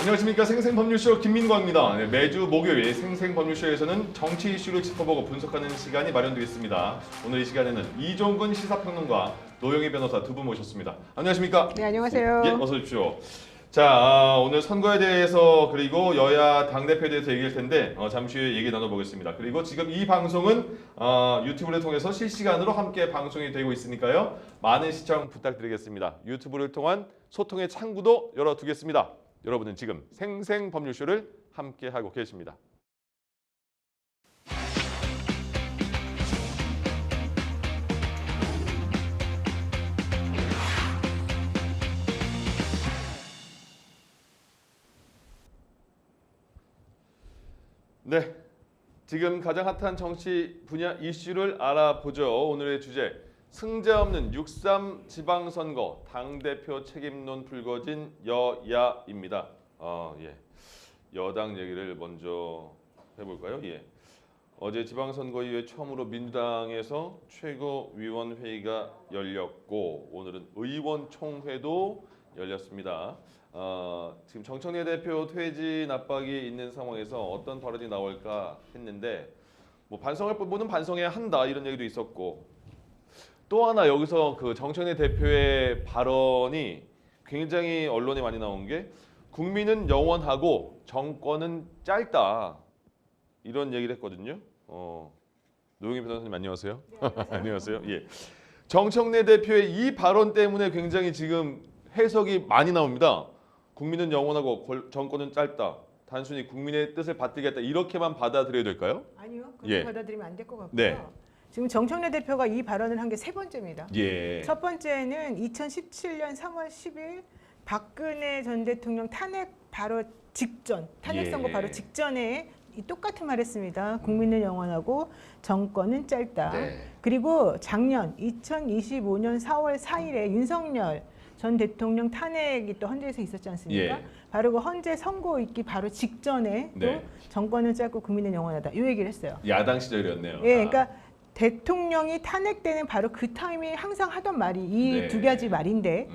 안녕하십니까. 생생법률쇼 김민광입니다. 네, 매주 목요일 생생법률쇼에서는 정치 이슈를 짚어보고 분석하는 시간이 마련되어 있습니다. 오늘 이 시간에는 이종근 시사평론가, 노영희 변호사 두 분 모셨습니다. 안녕하십니까? 네, 안녕하세요. 예, 어서 오십시오. 자, 오늘 선거에 대해서 그리고 여야 당대표에 대해서 얘기할 텐데 잠시 후에 얘기 나눠보겠습니다. 그리고 지금 이 방송은 유튜브를 통해서 실시간으로 함께 방송이 되고 있으니까요. 많은 시청 부탁드리겠습니다. 유튜브를 통한 소통의 창구도 열어두겠습니다. 여러분은 지금 생생법률쇼를 함께하고 계십니다. 네, 지금 가장 핫한 정치 분야 이슈를 알아보죠. 오늘의 주제, 승자 없는 6.3 지방선거, 당대표 책임론 불거진 여야입니다. 예. 여당 얘기를 먼저 해볼까요? 예. 어제 지방선거 이후에 처음으로 민주당에서 최고위원회의가 열렸고 오늘은 의원총회도 열렸습니다. 지금 정청래 대표 퇴진 압박이 있는 상황에서 어떤 발언이 나올까 했는데 뭐 반성할 부분은 반성해야 한다 이런 얘기도 있었고 또 하나 여기서 그 정청래 대표의 발언이 굉장히 언론에 많이 나온 게 국민은 영원하고 정권은 짧다 이런 얘기를 했거든요. 노영희 변호사님 안녕하세요. 네, 안녕하세요. 안녕하세요. 예. 정청래 대표의 이 발언 때문에 굉장히 지금 해석이 많이 나옵니다. 국민은 영원하고 정권은 짧다. 단순히 국민의 뜻을 받들겠다 이렇게만 받아들여야 될까요? 아니요, 그렇게 예. 받아들이면 안 될 것 같고요. 네. 지금 정청래 대표가 이 발언을 한 게 세 번째입니다. 예. 첫 번째는 2017년 3월 10일 박근혜 전 대통령 탄핵 바로 직전, 탄핵 선거 예. 바로 직전에 이 똑같은 말했습니다. 국민은 영원하고 정권은 짧다. 네. 그리고 작년 2025년 4월 4일에 윤석열 전 대통령 탄핵이 또 헌재에서 있었지 않습니까? 예. 바로 그 헌재 선고 있기 바로 직전에 또 네. 정권은 짧고 국민은 영원하다. 이 얘기를 했어요. 야당 시절이었네요. 예, 그러니까 대통령이 탄핵되는 바로 그 타임에 항상 하던 말이 이 네. 두 가지 말인데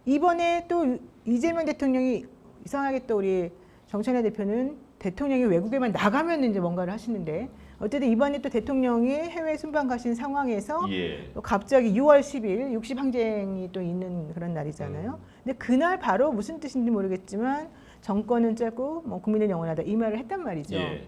이번에 또 이재명 대통령이 이상하게 또 우리 정청래 대표는 대통령이 외국에만 나가면 이제 뭔가를 하시는데 어쨌든 이번에 또 대통령이 해외 순방 가신 상황에서 예. 또 갑자기 6월 10일 60 항쟁이 또 있는 그런 날이잖아요. 근데 그날 바로 무슨 뜻인지 모르겠지만 정권은 짧고 뭐 국민은 영원하다 이 말을 했단 말이죠. 예.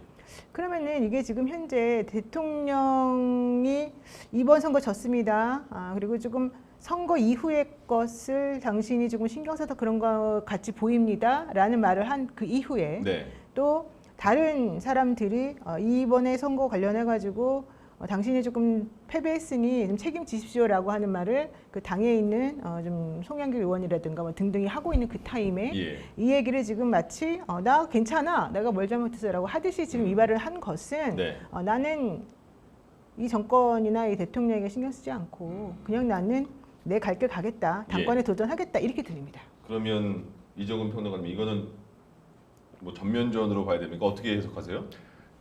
그러면은 이게 지금 현재 대통령이 이번 선거 졌습니다. 그리고 조금 선거 이후의 것을 당신이 조금 신경 써서 그런 것 같이 보입니다라는 말을 한 그 이후에 네. 또 다른 사람들이 이번에 선거 관련해 가지고 당신이 조금 패배했으니 좀 책임지십시오라고 하는 말을 그 당에 있는 좀 송영길 의원이라든가 뭐 등등이 하고 있는 그 타임에 예. 이 얘기를 지금 마치 나 괜찮아 내가 뭘 잘못했어라고 하듯이 지금 이 말을 한 것은 네. 나는 이 정권이나 이 대통령에게 신경 쓰지 않고 그냥 나는 내 갈 길 가겠다 당권에 예. 도전하겠다 이렇게 들립니다. 그러면 이종근 평론가님 이거는 뭐 전면전으로 봐야 됩니까? 어떻게 해석하세요?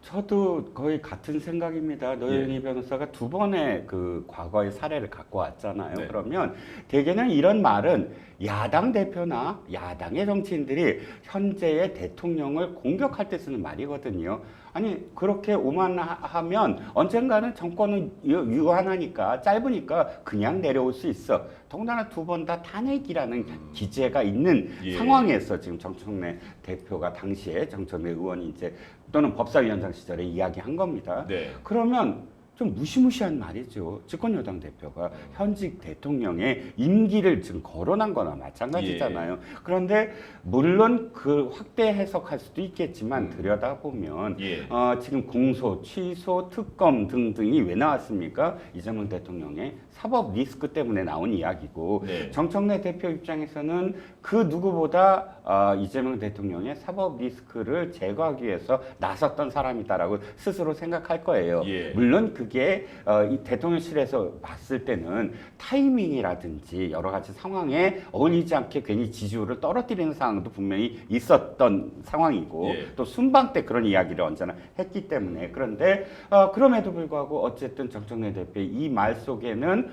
저도 거의 같은 생각입니다. 노영희 변호사가 두 번의 그 과거의 사례를 갖고 왔잖아요. 네. 그러면 대개는 이런 말은 야당 대표나 야당의 정치인들이 현재의 대통령을 공격할 때 쓰는 말이거든요. 아니 그렇게 오만하면 언젠가는 정권은 유한하니까 짧으니까 그냥 내려올 수 있어. 더군다나 두 번 다 탄핵이라는 기재가 있는 예. 상황에서 지금 정청래 대표가 당시에 정청래 의원이 이제 또는 법사위원장 시절에 이야기한 겁니다. 네. 그러면 좀 무시무시한 말이죠. 집권여당 대표가 현직 대통령의 임기를 지금 거론한 거나 마찬가지잖아요. 그런데 물론 그 확대 해석할 수도 있겠지만 들여다보면 예. 지금 공소, 취소, 특검 등등이 왜 나왔습니까? 이재명 대통령의 사법 리스크 때문에 나온 이야기고 네. 정청래 대표 입장에서는 그 누구보다 이재명 대통령의 사법 리스크를 제거하기 위해서 나섰던 사람이다라고 스스로 생각할 거예요. 예. 물론 그게 이 대통령실에서 봤을 때는 타이밍이라든지 여러 가지 상황에 어울리지 않게 괜히 지지율을 떨어뜨리는 상황도 분명히 있었던 상황이고 예. 또 순방 때 그런 이야기를 언제나 했기 때문에 그런데 그럼에도 불구하고 어쨌든 정청래 대표의 이 말 속에는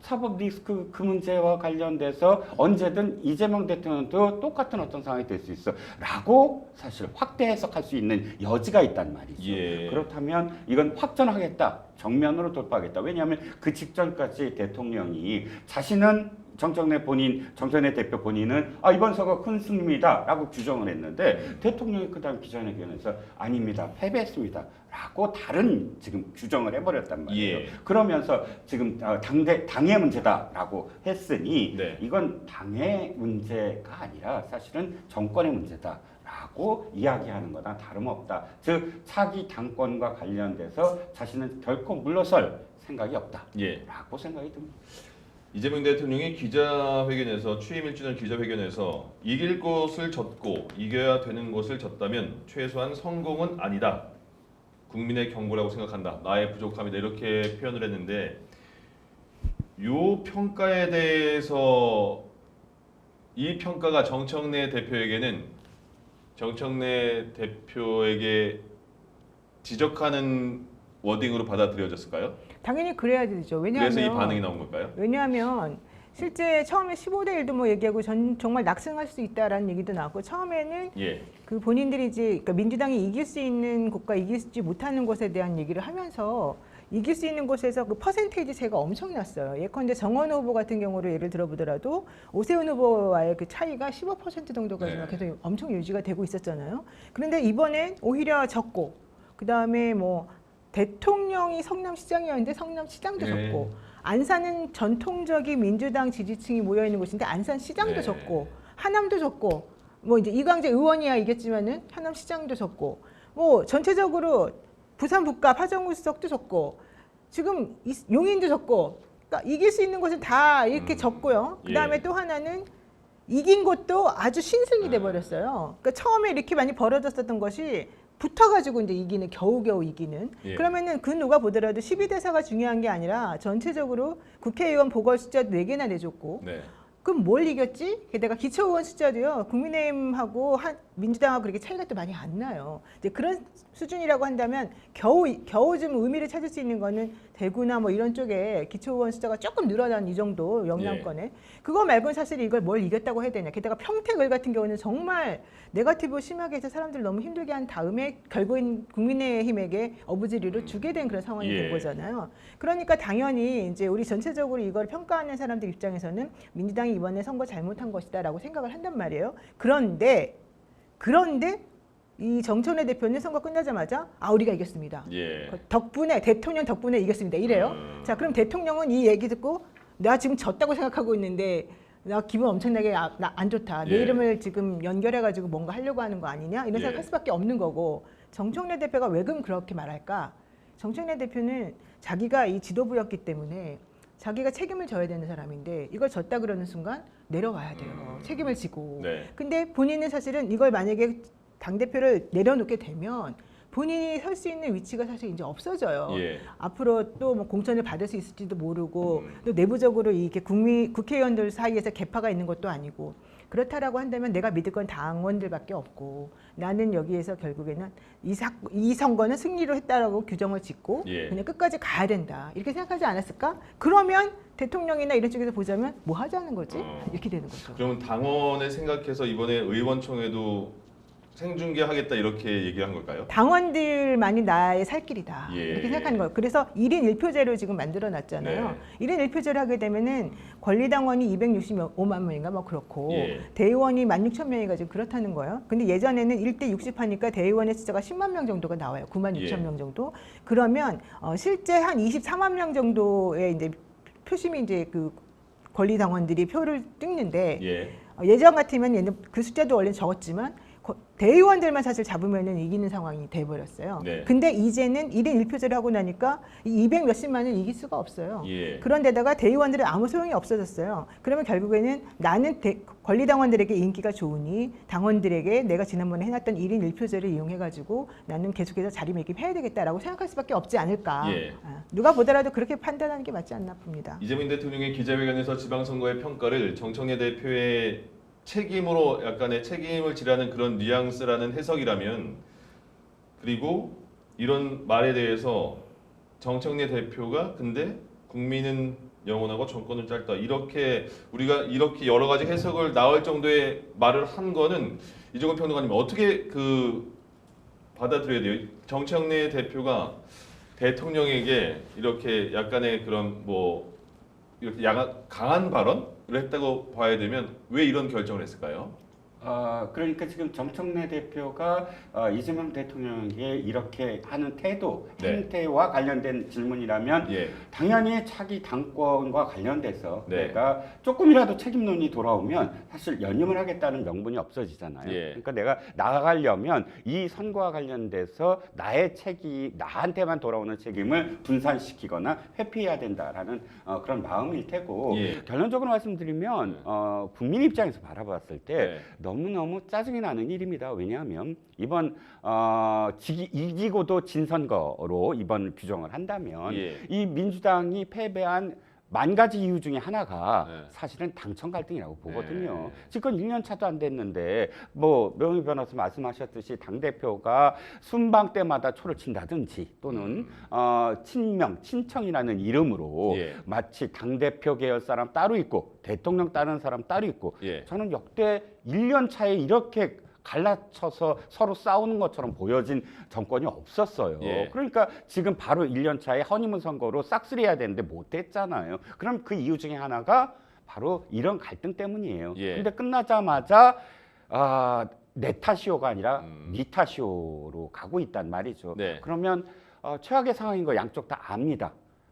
사법 리스크 그 문제와 관련돼서 언제든 이재명 대통령도 똑같은 어떤 상황이 될 수 있어 라고 사실 확대 해석할 수 있는 여지가 있단 말이죠. 예. 그렇다면 이건 확전하겠다, 정면으로 돌파하겠다. 왜냐하면 그 직전까지 대통령이 자신은 정청래 대표 본인은 이번 선거 큰 승리다라고 규정을 했는데 대통령이 그다음 기자회견에서 아닙니다, 패배했습니다 라고 다른 지금 규정을 해버렸단 말이에요. 예. 그러면서 지금 당의 문제다라고 했으니 네. 이건 당의 문제가 아니라 사실은 정권의 문제다 라고 이야기하는 거나 다름없다. 즉 차기 당권과 관련돼서 자신은 결코 물러설 생각이 없다 예. 라고 생각이 듭니다. 이재명 대통령이 기자회견에서 취임 1주년 기자회견에서 이길 곳을 졌고 이겨야 되는 곳을 졌다면 최소한 성공은 아니다. 국민의 경고라고 생각한다. 나의 부족함이다. 이렇게 표현을 했는데 요 평가에 대해서 이 평가가 정청래 대표에게 지적하는 워딩으로 받아들여졌을까요? 당연히 그래야 되죠. 왜냐하면 그래서 이 반응이 나온 걸까요? 왜냐하면 실제 처음에 15대 1도 뭐 얘기하고 정말 낙승할 수 있다라는 얘기도 나왔고 처음에는 예. 그 본인들이 이제 그러니까 민주당이 이길 수 있는 곳과 이기지 못하는 곳에 대한 얘기를 하면서 이길 수 있는 곳에서 그 퍼센테이지 차이가 엄청났어요. 예컨대 정원 후보 같은 경우를 예를 들어보더라도 오세훈 후보와의 그 차이가 15% 정도까지만 네. 계속 엄청 유지가 되고 있었잖아요. 그런데 이번엔 오히려 적고 그 다음에 뭐 대통령이 성남시장이었는데 성남시장도 네. 적고 안산은 전통적인 민주당 지지층이 모여 있는 곳인데 안산시장도 네. 적고 하남도 적고 뭐 이제 이광재 의원이야 이겼지만은 하남시장도 적고 뭐 전체적으로 부산 북갑 하정우 수석도 적고 지금 용인도 적고 그러니까 이길 수 있는 곳은 다 이렇게 적고요. 그다음에 예. 또 하나는 이긴 곳도 아주 신승이 돼 버렸어요. 그러니까 처음에 이렇게 많이 벌어졌었던 것이 붙어가지고 이제 이기는 겨우겨우 이기는 예. 그러면은 그 누가 보더라도 12대4가 중요한 게 아니라 전체적으로 국회의원 보궐 숫자도 4개나 내줬고 네. 그럼 뭘 이겼지? 게다가 기초의원 숫자도요 국민의힘하고 민주당하고 그렇게 차이가 또 많이 안 나요. 이제 그런 수준이라고 한다면 겨우 좀 의미를 찾을 수 있는 거는 대구나 뭐 이런 쪽에 기초의원 숫자가 조금 늘어난 이 정도 영남권에 그거 말고는 사실 이걸 뭘 이겼다고 해야 되냐. 게다가 평택을 같은 경우는 정말 네거티브 심하게 해서 사람들 너무 힘들게 한 다음에 결국엔 국민의힘에게 어부지리로 주게 된 그런 상황이 예. 된 거잖아요. 그러니까 당연히 이제 우리 전체적으로 이걸 평가하는 사람들 입장에서는 민주당이 이번에 선거 잘못한 것이다라고 생각을 한단 말이에요. 그런데 이 정청래 대표는 선거 끝나자마자 우리가 이겼습니다. 예. 덕분에 대통령 덕분에 이겼습니다. 이래요. 자, 그럼 대통령은 이 얘기 듣고 내가 지금 졌다고 생각하고 있는데 나 기분 엄청나게 안 좋다. 내 예. 이름을 지금 연결해가지고 뭔가 하려고 하는 거 아니냐 이런 생각할 수밖에 없는 거고 정청래 대표가 왜 그럼 그렇게 말할까? 정청래 대표는 자기가 이 지도부였기 때문에 자기가 책임을 져야 되는 사람인데 이걸 졌다 그러는 순간 내려와야 돼요. 책임을 지고. 네. 근데 본인은 사실은 이걸 만약에 당대표를 내려놓게 되면 본인이 설 수 있는 위치가 사실 이제 없어져요. 예. 앞으로 또 뭐 공천을 받을 수 있을지도 모르고 또 내부적으로 이게 국회의원들 사이에서 개파가 있는 것도 아니고 그렇다라고 한다면 내가 믿을 건 당원들밖에 없고 나는 여기에서 결국에는 이 선거는 승리로 했다라고 규정을 짓고 예. 그냥 끝까지 가야 된다 이렇게 생각하지 않았을까? 그러면 대통령이나 이런 쪽에서 보자면 뭐 하자는 거지? 이렇게 되는 거죠. 그러면 당원을 생각해서 이번에 의원총회도 생중계하겠다 이렇게 얘기한 걸까요? 당원들만이 나의 살 길이다. 예. 이렇게 생각하는 거예요. 그래서 1인 1표제로 지금 만들어 놨잖아요. 네. 1인 1표제를 하게 되면은 권리당원이 265만 명인가 뭐 그렇고 예. 대의원이 16,000명이가 지금 그렇다는 거예요. 근데 예전에는 1대 60 하니까 대의원의 숫자가 10만 명 정도가 나와요. 9만 6천 예. 명 정도. 그러면 실제 한 24만 명 정도의 이제 표심이 이제 그 권리당원들이 표를 찍는데 예. 예전 같으면 그 숫자도 원래 적었지만 대의원들만 사실 잡으면은 이기는 상황이 돼버렸어요. 네. 근데 이제는 1인 1표제를 하고 나니까 200 몇십만을 이길 수가 없어요. 예. 그런데다가 대의원들은 아무 소용이 없어졌어요. 그러면 결국에는 나는 권리당원들에게 인기가 좋으니 당원들에게 내가 지난번에 해놨던 1인 1표제를 이용해가지고 나는 계속해서 자리매김해야 되겠다라고 생각할 수밖에 없지 않을까. 예. 누가 보더라도 그렇게 판단하는 게 맞지 않나 봅니다. 이재명 대통령의 기자회견에서 지방선거의 평가를 정청래 대표의 책임으로 약간의 책임을 지라는 그런 뉘앙스라는 해석이라면 그리고 이런 말에 대해서 정청래 대표가 근데 국민은 영원하고 정권은 짧다. 이렇게 우리가 이렇게 여러 가지 해석을 나올 정도의 말을 한 거는 이종훈 평론가님 어떻게 받아들여야 돼요? 정청래 대표가 대통령에게 이렇게 약간의 그런 이렇게 강한 발언을 했다고 봐야 되면 왜 이런 결정을 했을까요? 그러니까 지금 정청래 대표가 이재명 대통령에게 이렇게 하는 태도, 네. 행태와 관련된 질문이라면 예. 당연히 차기 당권과 관련돼서 네. 내가 조금이라도 책임론이 돌아오면 사실 연임을 하겠다는 명분이 없어지잖아요. 예. 그러니까 내가 나아가려면 이 선거와 관련돼서 나한테만 돌아오는 책임을 분산시키거나 회피해야 된다라는 그런 마음일 테고 예. 결론적으로 말씀드리면 국민 입장에서 바라봤을 때 네. 너무너무 짜증이 나는 일입니다. 왜냐하면 이번 이기고도 진 선거로 이번 규정을 한다면 예. 이 민주당이 패배한 만 가지 이유 중에 하나가 네. 사실은 당청 갈등이라고 보거든요. 네. 지금 1년 차도 안 됐는데 명희 변호사 말씀하셨듯이 당 대표가 순방 때마다 초를 친다든지 또는 친청이라는 이름으로 예. 마치 당 대표 계열 사람 따로 있고 대통령 따르는 사람 따로 있고 예. 저는 역대 1년 차에 이렇게 갈라쳐서 서로 싸우는 것처럼 보여진 정권이 없었어요. 예. 그러니까 지금 바로 1년 차에 허니문 선거로 싹쓸이해야 되는데 못했잖아요. 그럼 그 이유 중에 하나가 바로 이런 갈등 때문이에요. 예. 근데 끝나자마자 내 탓이오가 아니라 니 탓이오로 가고 있단 말이죠. 네. 그러면 최악의 상황인 거 양쪽 다 압니다.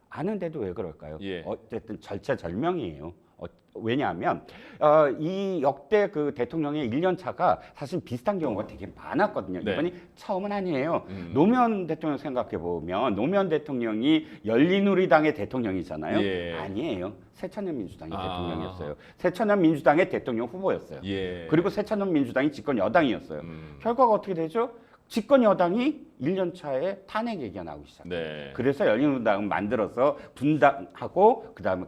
아는데도 왜 그럴까요? 예. 어쨌든 절체절명이에요. 왜냐하면 이 역대 그 대통령의 1년 차가 사실 비슷한 경우가 되게 많았거든요. 네. 이번이 처음은 아니에요. 노무현 대통령 생각해 보면 노무현 대통령이 열린우리당의 대통령이잖아요. 예. 아니에요. 새천년 민주당이 대통령이었어요. 새천년 민주당의 대통령 후보였어요. 예. 그리고 새천년 민주당이 집권 여당이었어요. 결과가 어떻게 되죠? 집권 여당이 1년 차에 탄핵 얘기가 나오기 시작해요. 네. 그래서 열린우리당을 만들어서 분당하고 그다음에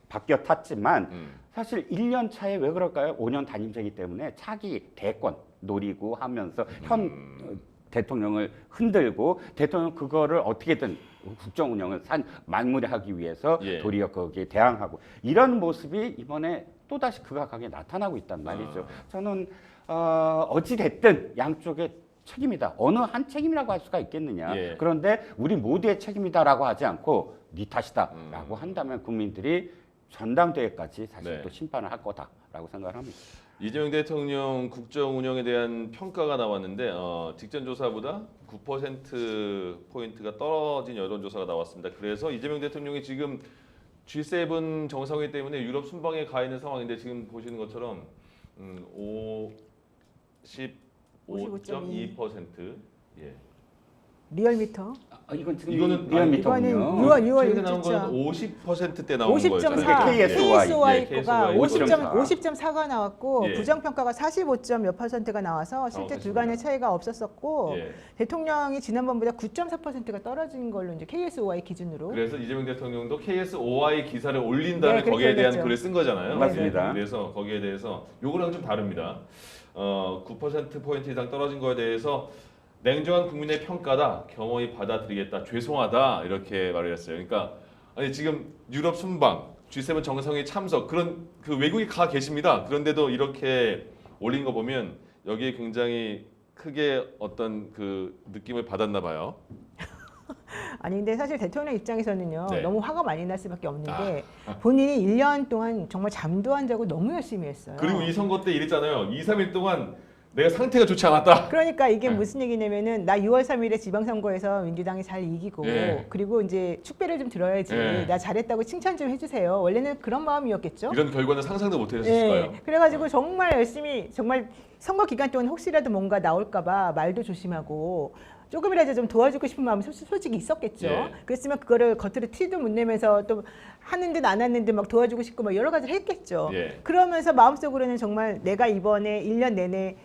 바뀌어 탔지만 사실 1년 차에 왜 그럴까요? 5년 단임제이기 때문에 차기 대권 노리고 하면서 현 대통령을 흔들고 대통령 그거를 어떻게든 국정 운영을 마무리하기 위해서 예. 도리어 거기에 대항하고 이런 모습이 이번에 또다시 극악하게 나타나고 있단 말이죠. 저는 어찌 됐든 양쪽의 책임이다. 어느 한 책임이라고 할 수가 있겠느냐. 예. 그런데 우리 모두의 책임이다라고 하지 않고 네 탓이다라고 한다면 국민들이 전당대회까지 사실 네. 또 심판을 할 거다라고 생각을 합니다. 이재명 대통령 국정 운영에 대한 평가가 나왔는데 직전 조사보다 9%포인트가 떨어진 여론조사가 나왔습니다. 그래서 이재명 대통령이 지금 G7 정상회의 때문에 유럽 순방에 가 있는 상황인데 지금 보시는 것처럼 55.2%. 예. 리얼미터. 이건 지금 이거는 리얼미터군요. 이거는 6월 최근에 나온 건 일주차. 50%대 나온 50.4, 거였잖아요. KSY. KSY가 예, 50.4가 나왔고 예. 부정평가가 45점 몇 %가 나와서 실제 그렇습니다. 둘 간의 차이가 없었었고 예. 대통령이 지난번보다 9.4%가 떨어진 걸로 이제 KSY 기준으로 그래서 이재명 대통령도 KSOI 기사를 올린 다음에 네, 그렇게 거기에 대한 얘기했죠. 글을 쓴 거잖아요. 맞습니다. 네, 그래서 거기에 대해서 요거랑 좀 다릅니다. 9%포인트 이상 떨어진 거에 대해서 냉정한 국민의 평가다. 겸허히 받아들이겠다. 죄송하다. 이렇게 말을 했어요. 그러니까 아니 지금 유럽 순방, G7 정상회의 참석 그런 그 외국에 가 계십니다. 그런데도 이렇게 올린 거 보면 여기에 굉장히 크게 어떤 그 느낌을 받았나 봐요. 아니 근데 사실 대통령 입장에서는요 네. 너무 화가 많이 날 수밖에 없는 게 본인이 1년 동안 정말 잠도 안 자고 너무 열심히 했어요. 그리고 이 선거 때 이랬잖아요. 2, 3일 동안 내가 상태가 좋지 않았다. 그러니까 이게 네. 무슨 얘기냐면은 나 6월 3일에 지방선거에서 민주당이 잘 이기고 예. 그리고 이제 축배를 좀 들어야지 예. 나 잘했다고 칭찬 좀 해주세요. 원래는 그런 마음이었겠죠. 이런 결과는 상상도 못 했을 예. 거예요. 그래가지고 정말 열심히 정말 선거 기간 동안 혹시라도 뭔가 나올까봐 말도 조심하고 조금이라도 좀 도와주고 싶은 마음이 솔직히 있었겠죠. 예. 그랬으면 그거를 겉으로 티도 못 내면서 또 하는 듯 안 하는 듯 막 도와주고 싶고 막 여러 가지를 했겠죠. 예. 그러면서 마음속으로는 정말 내가 이번에 1년 내내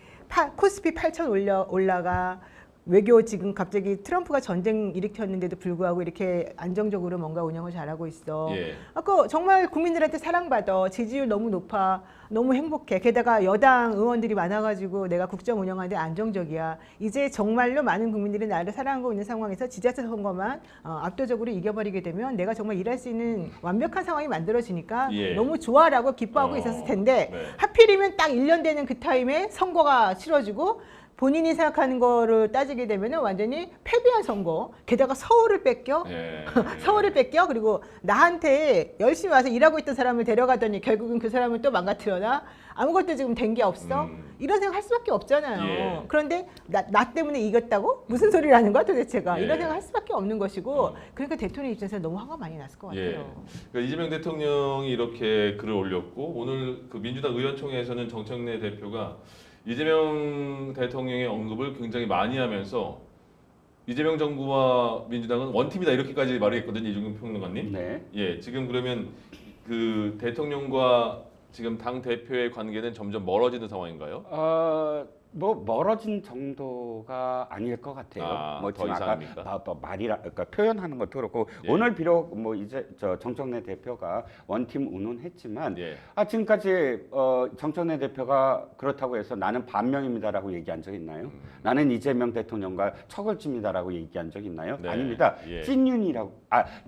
코스피 8,000 올라가 외교 지금 갑자기 트럼프가 전쟁 일으켰는데도 불구하고 이렇게 안정적으로 뭔가 운영을 잘하고 있어. 예. 아까 정말 국민들한테 사랑받아. 지지율 너무 높아. 너무 행복해. 게다가 여당 의원들이 많아가지고 내가 국정 운영하는데 안정적이야. 이제 정말로 많은 국민들이 나를 사랑하고 있는 상황에서 지자체 선거만 압도적으로 이겨버리게 되면 내가 정말 일할 수 있는 완벽한 상황이 만들어지니까 예. 너무 좋아라고 기뻐하고 있었을 텐데 네. 하필이면 딱 1년 되는 그 타임에 선거가 치러지고 본인이 생각하는 거를 따지게 되면 완전히 패배한 선거. 게다가 서울을 뺏겨. 예. 서울을 뺏겨. 그리고 나한테 열심히 와서 일하고 있던 사람을 데려가더니 결국은 그 사람을 또 망가뜨려나? 아무것도 지금 된 게 없어. 이런 생각 할 수밖에 없잖아요. 예. 그런데 나 때문에 이겼다고? 무슨 소리라는 거야 도대체가. 예. 이런 생각 할 수밖에 없는 것이고 그러니까 대통령 입장에서 너무 화가 많이 났을 것 같아요. 예. 그러니까 이재명 대통령이 이렇게 글을 올렸고 오늘 그 민주당 의원총회에서는 정청래 대표가 이재명 대통령의 언급을 굉장히 많이 하면서 이재명 정부와 민주당은 원팀이다 이렇게까지 말을 했거든요. 이종균 평론가님. 네. 예, 지금 그러면 그 대통령과 지금 당 대표의 관계는 점점 멀어지는 상황인가요? 뭐 멀어진 정도가 아닐 것 같아요. 아, 뭐 더 지금 아까 이상입니까? 말이라 그러니까 표현하는 것도 그렇고 예. 오늘 비록 뭐 이제 저 정청래 대표가 원팀 운운했지만 예. 지금까지 정청래 대표가 그렇다고 해서 나는 반명입니다라고 얘기한 적 있나요? 나는 이재명 대통령과 척을 칩니다라고 얘기한 적 있나요? 네. 아닙니다. 예.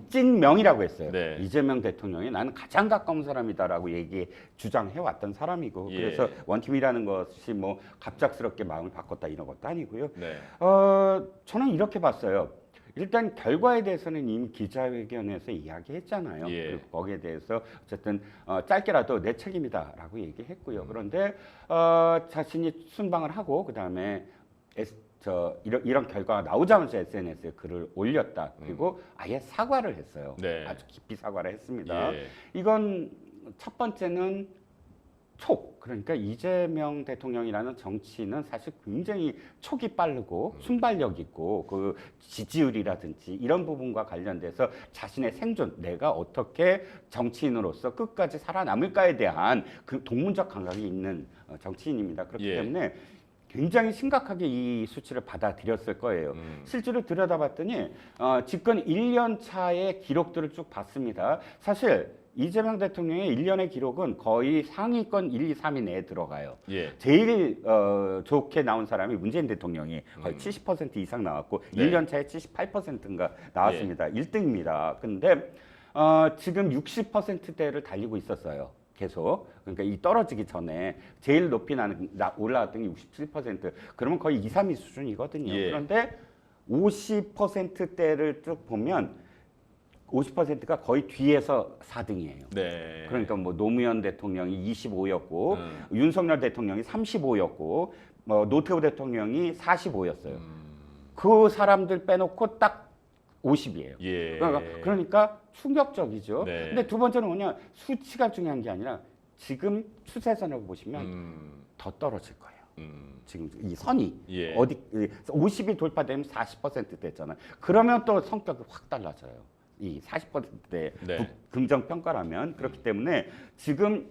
찐명이라고 했어요. 네. 이재명 대통령이 나는 가장 가까운 사람이다라고 주장해 왔던 사람이고 예. 그래서 원팀이라는 것이 뭐 갑작스럽게 마음을 바꿨다 이런 것도 아니고요. 네. 저는 이렇게 봤어요. 일단 결과에 대해서는 이미 기자회견에서 이야기했잖아요. 예. 그리고 거기에 대해서 어쨌든 짧게라도 내 책임이다라고 얘기했고요. 그런데 자신이 순방을 하고 그 다음에 이런 결과가 나오자마자 SNS에 글을 올렸다. 그리고 아예 사과를 했어요. 네. 아주 깊이 사과를 했습니다. 예. 이건 첫 번째는 그러니까 이재명 대통령이라는 정치인은 사실 굉장히 촉이 빠르고 순발력 있고 그 지지율이라든지 이런 부분과 관련돼서 자신의 생존, 내가 어떻게 정치인으로서 끝까지 살아남을까에 대한 그 독문적 감각이 있는 정치인입니다. 그렇기 예. 때문에 굉장히 심각하게 이 수치를 받아들였을 거예요. 실제로 들여다봤더니 집권 1년 차의 기록들을 쭉 봤습니다. 사실 이재명 대통령의 1년의 기록은 거의 상위권 1, 2, 3위 내에 들어가요. 예. 제일 좋게 나온 사람이 문재인 대통령이 거의 70% 이상 나왔고 네. 1년 차에 78%인가 나왔습니다. 1등입니다. 근데 지금 60%대를 달리고 있었어요. 계속. 그러니까 이 떨어지기 전에 제일 높이 올라왔던 게 67%. 그러면 거의 2, 3위 수준이거든요. 예. 그런데 50%대를 쭉 보면 50%가 거의 뒤에서 4등이에요. 네. 그러니까 뭐 노무현 대통령이 25였고 윤석열 대통령이 35였고 노태우 대통령이 45였어요. 그 사람들 빼놓고 딱 50이에요. 예. 그러니까 충격적이죠. 네. 근데 두 번째는 뭐냐, 수치가 중요한 게 아니라 지금 추세선을 보시면 더 떨어질 거예요. 지금 이 선이 예. 50이 돌파되면 40% 됐잖아요. 그러면 또 성격이 확 달라져요. 이 40%대 네. 긍정 평가라면 그렇기 때문에 지금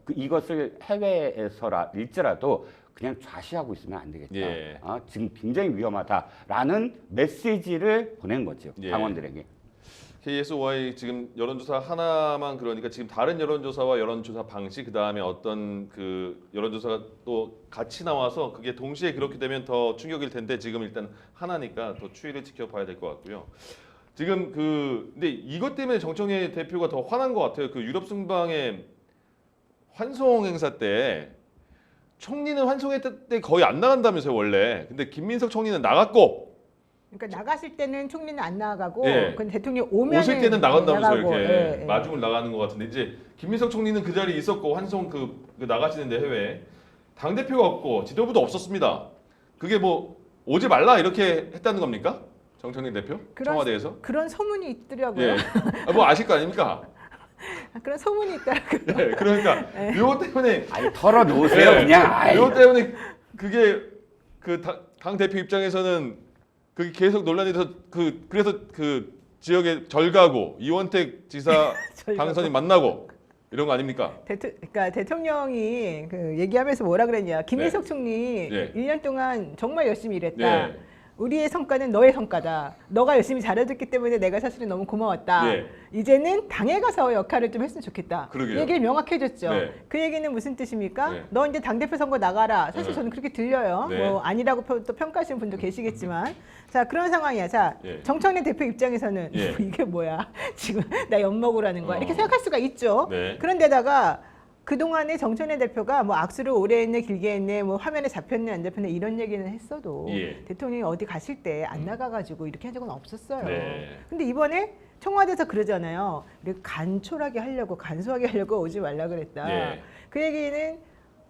이것을 해외에서일지라도 그냥 좌시하고 있으면 안 되겠다. 예. 지금 굉장히 위험하다라는 메시지를 보낸 거죠. 예. 당원들에게. KSY 지금 여론조사 하나만 그러니까 지금 다른 여론조사와 여론조사 방식 그 다음에 어떤 그 여론조사가 또 같이 나와서 그게 동시에 그렇게 되면 더 충격일 텐데 지금 일단 하나니까 더 추이를 지켜봐야 될 것 같고요. 지금 근데 이것 때문에 정청래 대표가 더 화난 것 같아요. 그 유럽 순방의 환송 행사 때 총리는 환송했을 때 거의 안 나간다면서요 원래. 근데 김민석 총리는 나갔고. 그러니까 나갔을 때는 총리는 안 나가고 예. 근데 대통령 오실 때는 나간다면서 나가고, 이렇게 예, 예. 마중을 나가는 것 같은데 이제 김민석 총리는 그 자리에 있었고 환송 그 나가시는데 해외 당 대표가 없고 지도부도 없었습니다. 그게 뭐 오지 말라 이렇게 했다는 겁니까? 정청래 대표 청와대에서? 그런 소문이 있더라고요. 예. 뭐 아실 거 아닙니까? 그런 소문이 있더라고요. 예. 그러니까 이거 때문에 아니 털어놓으세요 예. 그냥. 이거 때문에 그게 그 당 대표 입장에서는 그게 계속 논란이 돼서 그래서 그 지역에 절가고 이원택 지사 당선인 만나고 이런 거 아닙니까? 그러니까 대통령이 그 얘기하면서 뭐라 그랬냐. 김민석 총리 네. 1년 동안 정말 열심히 일했다. 네. 우리의 성과는 너의 성과다. 너가 열심히 잘해줬기 때문에 내가 사실은 너무 고마웠다. 예. 이제는 당에 가서 역할을 좀 했으면 좋겠다. 그러게요. 얘기를 명확해졌죠. 네. 그 얘기는 무슨 뜻입니까? 네. 너 이제 당대표 선거 나가라. 사실 네. 저는 그렇게 들려요. 네. 뭐 아니라고 또 평가하시는 분도 계시겠지만. 자, 그런 상황이야. 자, 예. 정청래 대표 입장에서는 예. 이게 뭐야? 지금 나 엿먹으라는 거야. 이렇게 어. 생각할 수가 있죠. 네. 그런데다가 그동안에 정청래 대표가 뭐 악수를 오래 했네 길게 했네 뭐 화면에 잡혔네 안 잡혔네 이런 얘기는 했어도 예. 대통령이 어디 가실 때 안 나가가지고 이렇게 한 적은 없었어요. 네. 근데 이번에 청와대에서 그러잖아요. 우리 간촐하게 하려고 간소하게 하려고 오지 말라 그랬다. 예. 그 얘기는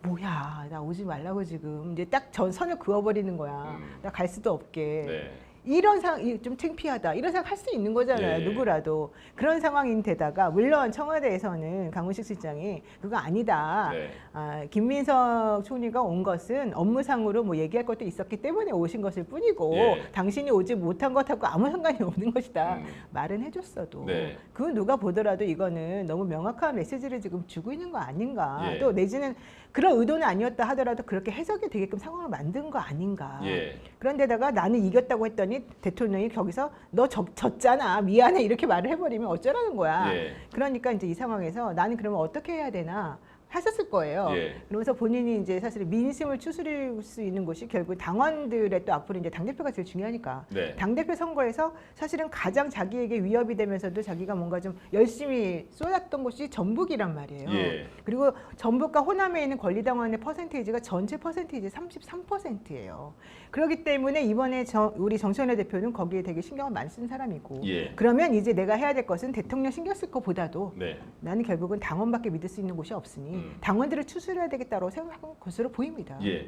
뭐야 나 오지 말라고 지금 이제 딱 전 선을 그어버리는 거야. 나 갈 수도 없게. 네. 이런 상황이 좀 창피하다. 이런 생각 할 수 있는 거잖아요. 예. 누구라도. 그런 상황인데다가 물론 청와대에서는 강훈식 실장이 그거 아니다. 네. 김민석 총리가 온 것은 업무상으로 뭐 얘기할 것도 있었기 때문에 오신 것일 뿐이고 예. 당신이 오지 못한 것하고 아무 상관이 없는 것이다. 음. 말은 해줬어도 네. 그 누가 보더라도 이거는 너무 명확한 메시지를 지금 주고 있는 거 아닌가. 예. 또 내지는 그런 의도는 아니었다 하더라도 그렇게 해석이 되게끔 상황을 만든 거 아닌가. 예. 그런데다가 나는 이겼다고 했더니 대통령이 거기서 너 졌잖아 미안해 이렇게 말을 해버리면 어쩌라는 거야. 예. 그러니까 이제 이 상황에서 나는 그러면 어떻게 해야 되나 하셨을 거예요. 예. 그러면서 본인이 이제 사실 민심을 추스릴 수 있는 곳이 결국 당원들의 또 앞으로 이제 당대표가 제일 중요하니까 네. 당대표 선거에서 사실은 가장 자기에게 위협이 되면서도 자기가 뭔가 좀 열심히 쏟았던 곳이 전북이란 말이에요. 예. 그리고 전북과 호남에 있는 권리당원의 퍼센테이지가 전체 퍼센테이지 33%예요. 그렇기 때문에 이번에 우리 정청래 대표는 거기에 되게 신경을 많이 쓴 사람이고 예. 그러면 이제 내가 해야 될 것은 대통령 신경 쓸 것보다도 네. 나는 결국은 당원밖에 믿을 수 있는 곳이 없으니 당원들을 추스려야 되겠다고 생각한 것으로 보입니다. 예.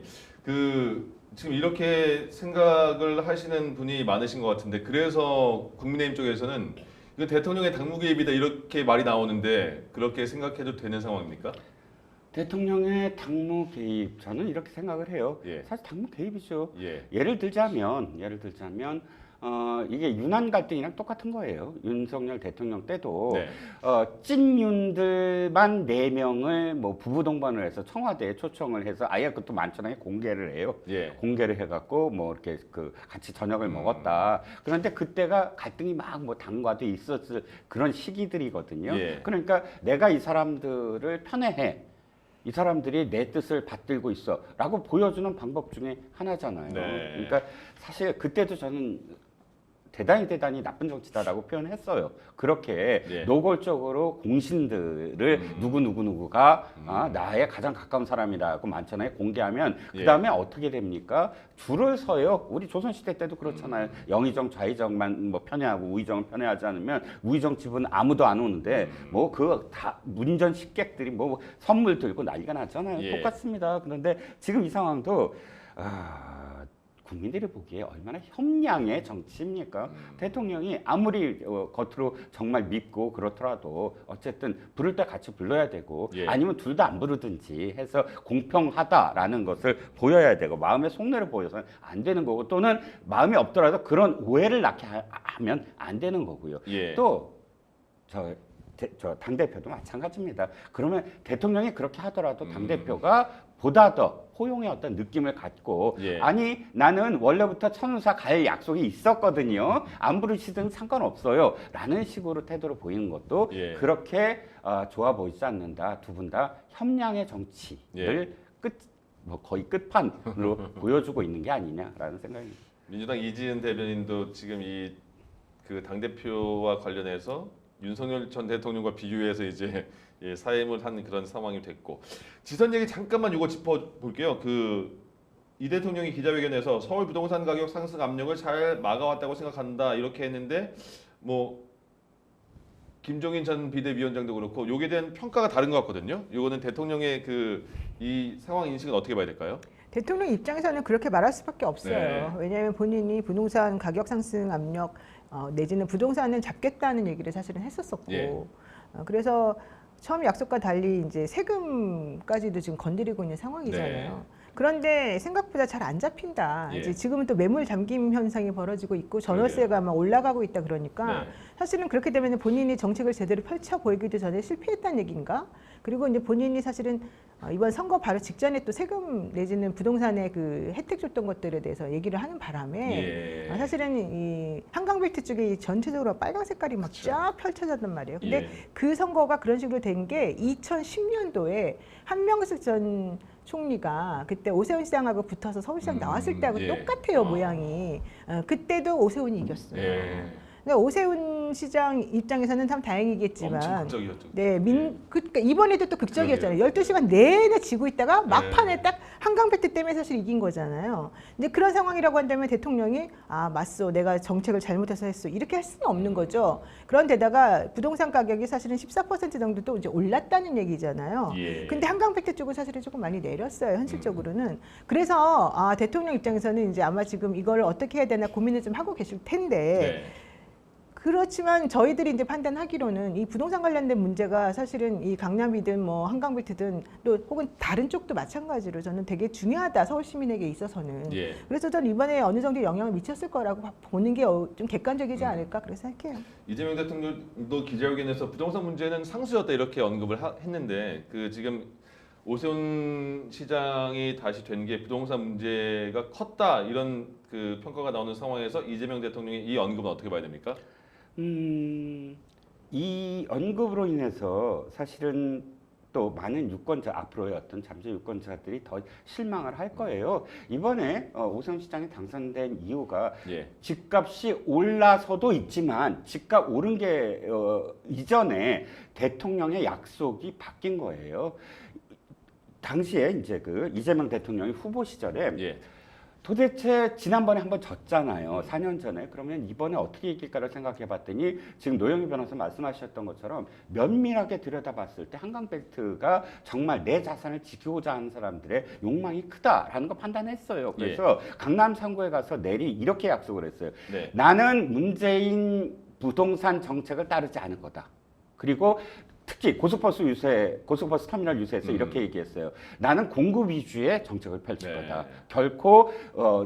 지금 이렇게 생각을 하시는 분이 많으신 것 같은데 그래서 국민의힘 쪽에서는 이거 대통령의 당무 개입이다 이렇게 말이 나오는데 그렇게 생각해도 되는 상황입니까? 대통령의 당무 개입 저는 이렇게 생각을 해요. 예. 사실 당무 개입이죠. 예. 예를 들자면 이게 윤한 갈등이랑 똑같은 거예요. 윤석열 대통령 때도 네. 찐윤들만 4명을 뭐 부부 동반을 해서 청와대에 초청을 해서 아예 그것도 만천하에 공개를 해요. 예. 공개를 해갖고 뭐 이렇게 같이 저녁을 먹었다. 그런데 그때가 갈등이 막 뭐 당과도 있었을 그런 시기들이거든요. 예. 그러니까 내가 이 사람들을 편애해. 이 사람들이 내 뜻을 받들고 있어라고 보여주는 방법 중에 하나잖아요. 네. 그러니까 사실 그때도 저는 대단히 나쁜 정치다라고 표현했어요. 그렇게 예. 노골적으로 공신들을 누구누구가 나의 가장 가까운 사람이라고 만천하에 공개하면 예. 그 다음에 어떻게 됩니까? 줄을 서요. 우리 조선시대 때도 그렇잖아요. 영의정, 좌의정만 뭐 편애하고 우의정을 편애하지 않으면 우의정 집은 아무도 안 오는데 뭐 그 다 문전 식객들이 뭐 선물 들고 난리가 났잖아요. 예. 똑같습니다. 그런데 지금 이 상황도 국민들이 보기에 얼마나 협량의 정치입니까? 대통령이 아무리 겉으로 정말 믿고 그렇더라도 어쨌든 부를 때 같이 불러야 되고 예. 아니면 둘 다 안 부르든지 해서 공평하다라는 것을 보여야 되고 마음의 속내를 보여서는 안 되는 거고 또는 마음이 없더라도 그런 오해를 낳게 하면 안 되는 거고요. 예. 또 저 당대표도 마찬가지입니다. 그러면 대통령이 그렇게 하더라도 당대표가 보다 더 포용의 어떤 느낌을 갖고 예. 아니 나는 원래부터 천우사 갈 약속이 있었거든요. 안 부르시든 상관없어요. 라는 식으로 태도를 보이는 것도 예. 그렇게 좋아 보이지 않는다. 두 분 다 협량의 정치를 예. 거의 끝판으로 보여주고 있는 게 아니냐라는 생각입니다. 민주당 이지은 대변인도 지금 그 당대표와 관련해서 윤석열 전 대통령과 비교해서 이제 사임을 한 그런 상황이 됐고 지선 얘기 잠깐만 이거 짚어볼게요. 이 대통령이 기자회견에서 서울 부동산 가격 상승 압력을 잘 막아왔다고 생각한다 이렇게 했는데 뭐 김종인 전 비대위원장도 그렇고 여기에 대한 평가가 다른 것 같거든요. 이거는 대통령의 이 상황 인식은 어떻게 봐야 될까요? 대통령 입장에서는 그렇게 말할 수밖에 없어요. 네. 왜냐하면 본인이 부동산 가격 상승 압력 내지는 부동산을 잡겠다는 얘기를 사실은 했었었고 예. 그래서 처음 약속과 달리 이제 세금까지도 지금 건드리고 있는 상황이잖아요. 네. 그런데 생각보다 잘 안 잡힌다. 예. 이제 지금은 또 매물 잠김 현상이 벌어지고 있고 전월세가 막 올라가고 있다 그러니까 네. 사실은 그렇게 되면 본인이 정책을 제대로 펼쳐 보이기도 전에 실패했다는 얘기인가? 그리고 이제 본인이 사실은 이번 선거 바로 직전에 또 세금 내지는 부동산의 그 혜택 줬던 것들에 대해서 얘기를 하는 바람에 예. 사실은 이 한강벨트 쪽이 전체적으로 빨간 색깔이 막 쫙 펼쳐졌단 말이에요. 근데 예. 그 선거가 그런 식으로 된 게 2010년도에 한명숙 전 총리가 그때 오세훈 시장하고 붙어서 서울시장 나왔을 때하고 예. 똑같아요, 모양이. 그때도 오세훈이 이겼어요. 예. 그러니까 오세훈 시장 입장에서는 참 다행이겠지만 엄청 극적이었죠. 네, 예. 그러니까 이번에도 또 극적이었잖아요. 12시간 내내 지고 있다가 막판에 네. 딱 한강벨트 때문에 사실 이긴 거잖아요. 근데 그런 상황이라고 한다면 대통령이 맞소, 내가 정책을 잘못해서 했어, 이렇게 할 수는 없는 거죠. 그런데다가 부동산 가격이 사실은 14% 정도 또 이제 올랐다는 얘기잖아요. 예. 근데 한강벨트 쪽은 사실은 조금 많이 내렸어요, 현실적으로는. 그래서 대통령 입장에서는 이제 아마 지금 이걸 어떻게 해야 되나 고민을 좀 하고 계실 텐데 네. 그렇지만 저희들이 이제 판단하기로는 이 부동산 관련된 문제가 사실은 이 강남이든 뭐 한강벨트든 또 혹은 다른 쪽도 마찬가지로 저는 되게 중요하다, 서울 시민에게 있어서는. 예. 그래서 저는 이번에 어느 정도 영향을 미쳤을 거라고 보는 게 좀 객관적이지 않을까 그렇게 생각해요. 이재명 대통령도 기자회견에서 부동산 문제는 상수였다 이렇게 언급을 했는데 그 지금 오세훈 시장이 다시 된 게 부동산 문제가 컸다 이런 그 평가가 나오는 상황에서 이재명 대통령의 이 언급은 어떻게 봐야 됩니까? 이 언급으로 인해서 사실은 또 많은 유권자, 앞으로의 어떤 잠재 유권자들이 더 실망을 할 거예요. 이번에 오세훈 시장이 당선된 이유가 예. 집값이 올라서도 있지만 집값 오른 게 이전에 대통령의 약속이 바뀐 거예요. 당시에 이제 그 이재명 대통령이 후보 시절에 예. 도대체 지난번에 한번 졌잖아요. 4년 전에. 그러면 이번에 어떻게 이길까를 생각해 봤더니 지금 노영희 변호사 말씀하셨던 것처럼 면밀하게 들여다봤을 때 한강벨트가 정말 내 자산을 지키고자 하는 사람들의 욕망이 크다라는 거 판단했어요. 그래서 강남 3구에 가서 내리 이렇게 약속을 했어요. 네. 나는 문재인 부동산 정책을 따르지 않을 거다. 그리고 특히 고속버스 터미널 유세에서 이렇게 얘기했어요. 나는 공급 위주의 정책을 펼칠 네. 거다. 결코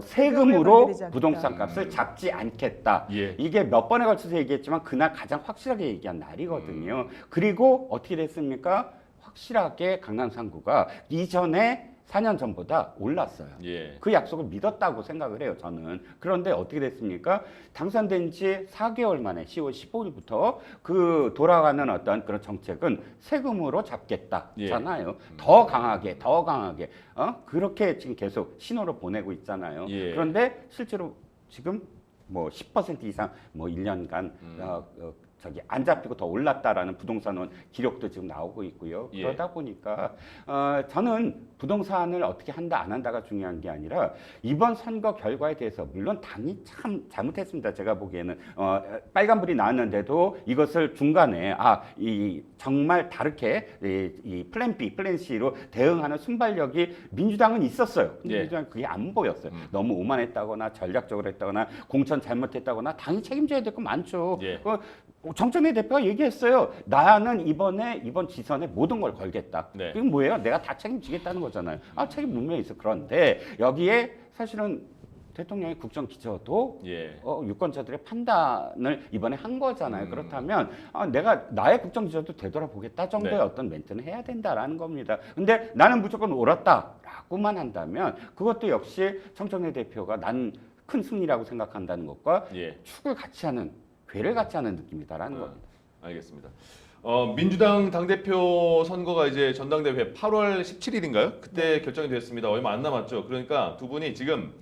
세금으로 건드리지 않겠다. 부동산 값을 잡지 않겠다. 예. 이게 몇 번에 걸쳐서 얘기했지만 그날 가장 확실하게 얘기한 날이거든요. 그리고 어떻게 됐습니까? 확실하게 강남 3구가 이전에 4년 전보다 올랐어요. 예. 그 약속을 믿었다고 생각을 해요, 저는. 그런데 어떻게 됐습니까? 당선된 지 4개월 만에 10월 15일부터 그 돌아가는 어떤 그런 정책은 세금으로 잡겠다잖아요. 더 강하게. 그렇게 지금 계속 신호를 보내고 있잖아요. 예. 그런데 실제로 지금 뭐 10% 이상 뭐 1년간 안 잡히고 더 올랐다라는 부동산원 기록도 지금 나오고 있고요. 예. 그러다 보니까 저는 부동산을 어떻게 한다 안 한다가 중요한 게 아니라 이번 선거 결과에 대해서 물론 당이 참 잘못했습니다. 제가 보기에는 빨간불이 나왔는데도 이것을 중간에 이 정말 다르게 이 플랜 B, 플랜 C로 대응하는 순발력이 민주당은 있었어요. 근데 예. 민주당은 그게 안 보였어요. 너무 오만했다거나 전략적으로 했다거나 공천 잘못했다거나 당이 책임져야 될 거 많죠. 예. 정청래 대표가 얘기했어요. 나는 이번 지선에 모든 걸 걸겠다. 네. 이건 뭐예요? 내가 다 책임지겠다는 거잖아요. 책임 분명히 있어. 그런데 여기에 사실은 대통령의 국정 기조도 예. 유권자들의 판단을 이번에 한 거잖아요. 그렇다면 내가 나의 국정 기조도 되돌아보겠다 정도의 네. 어떤 멘트는 해야 된다라는 겁니다. 근데 나는 무조건 옳았다라고만 한다면 그것도 역시 청청래 대표가 난 큰 승리라고 생각한다는 것과 예. 축을 같이 하는 괴를 같이 하는 느낌이다라는 겁니다. 알겠습니다. 민주당 당대표 선거가 이제 전당대회 8월 17일인가요? 그때 결정이 됐습니다. 얼마 안 남았죠. 그러니까 두 분이 지금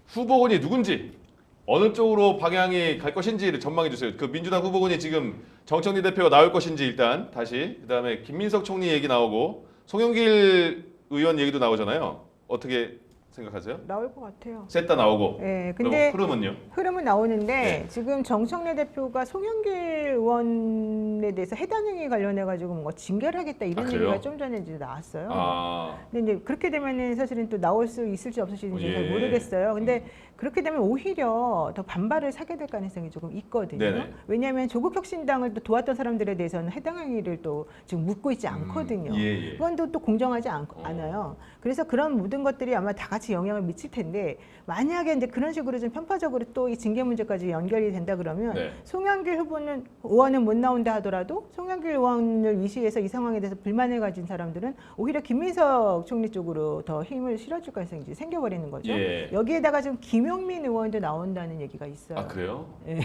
후보군이 누군지 어느 쪽으로 방향이 갈 것인지를 전망해 주세요. 그 민주당 후보군이 지금 정청래 대표가 나올 것인지 일단 다시 그다음에 김민석 총리 얘기 나오고 송영길 의원 얘기도 나오잖아요. 어떻게 생각하세요? 나올 것 같아요. 셋 다 나오고. 네, 그럼 근데 흐름은요? 흐름은 나오는데 네. 지금 정청래 대표가 송영길 의원에 대해서 해당 행위 관련해 가지고 뭔가 징계를 하겠다 이런 그래요? 얘기가 좀 전에 이제 나왔어요. 아, 근데 이제 그렇게 되면은 사실은 또 나올 수 있을지 없을지 예. 잘 모르겠어요. 근데 그렇게 되면 오히려 더 반발을 사게 될 가능성이 조금 있거든요. 네네. 왜냐하면 조국혁신당을 또 도왔던 사람들에 대해서는 해당 행위를 또 지금 묻고 있지 않거든요. 예. 그건 또 공정하지 않아요. 그래서 그런 모든 것들이 아마 다 같이 영향을 미칠 텐데 만약에 이제 그런 식으로 좀 편파적으로 또 이 징계 문제까지 연결이 된다 그러면 네. 송영길 후보는 의원은 못 나온다 하더라도 송영길 의원을 위시해서 이 상황에 대해서 불만을 가진 사람들은 오히려 김민석 총리 쪽으로 더 힘을 실어줄 가능성이 이제 생겨버리는 거죠. 예. 여기에다가 지금 김용민 의원도 나온다는 얘기가 있어요. 아 그래요? 네.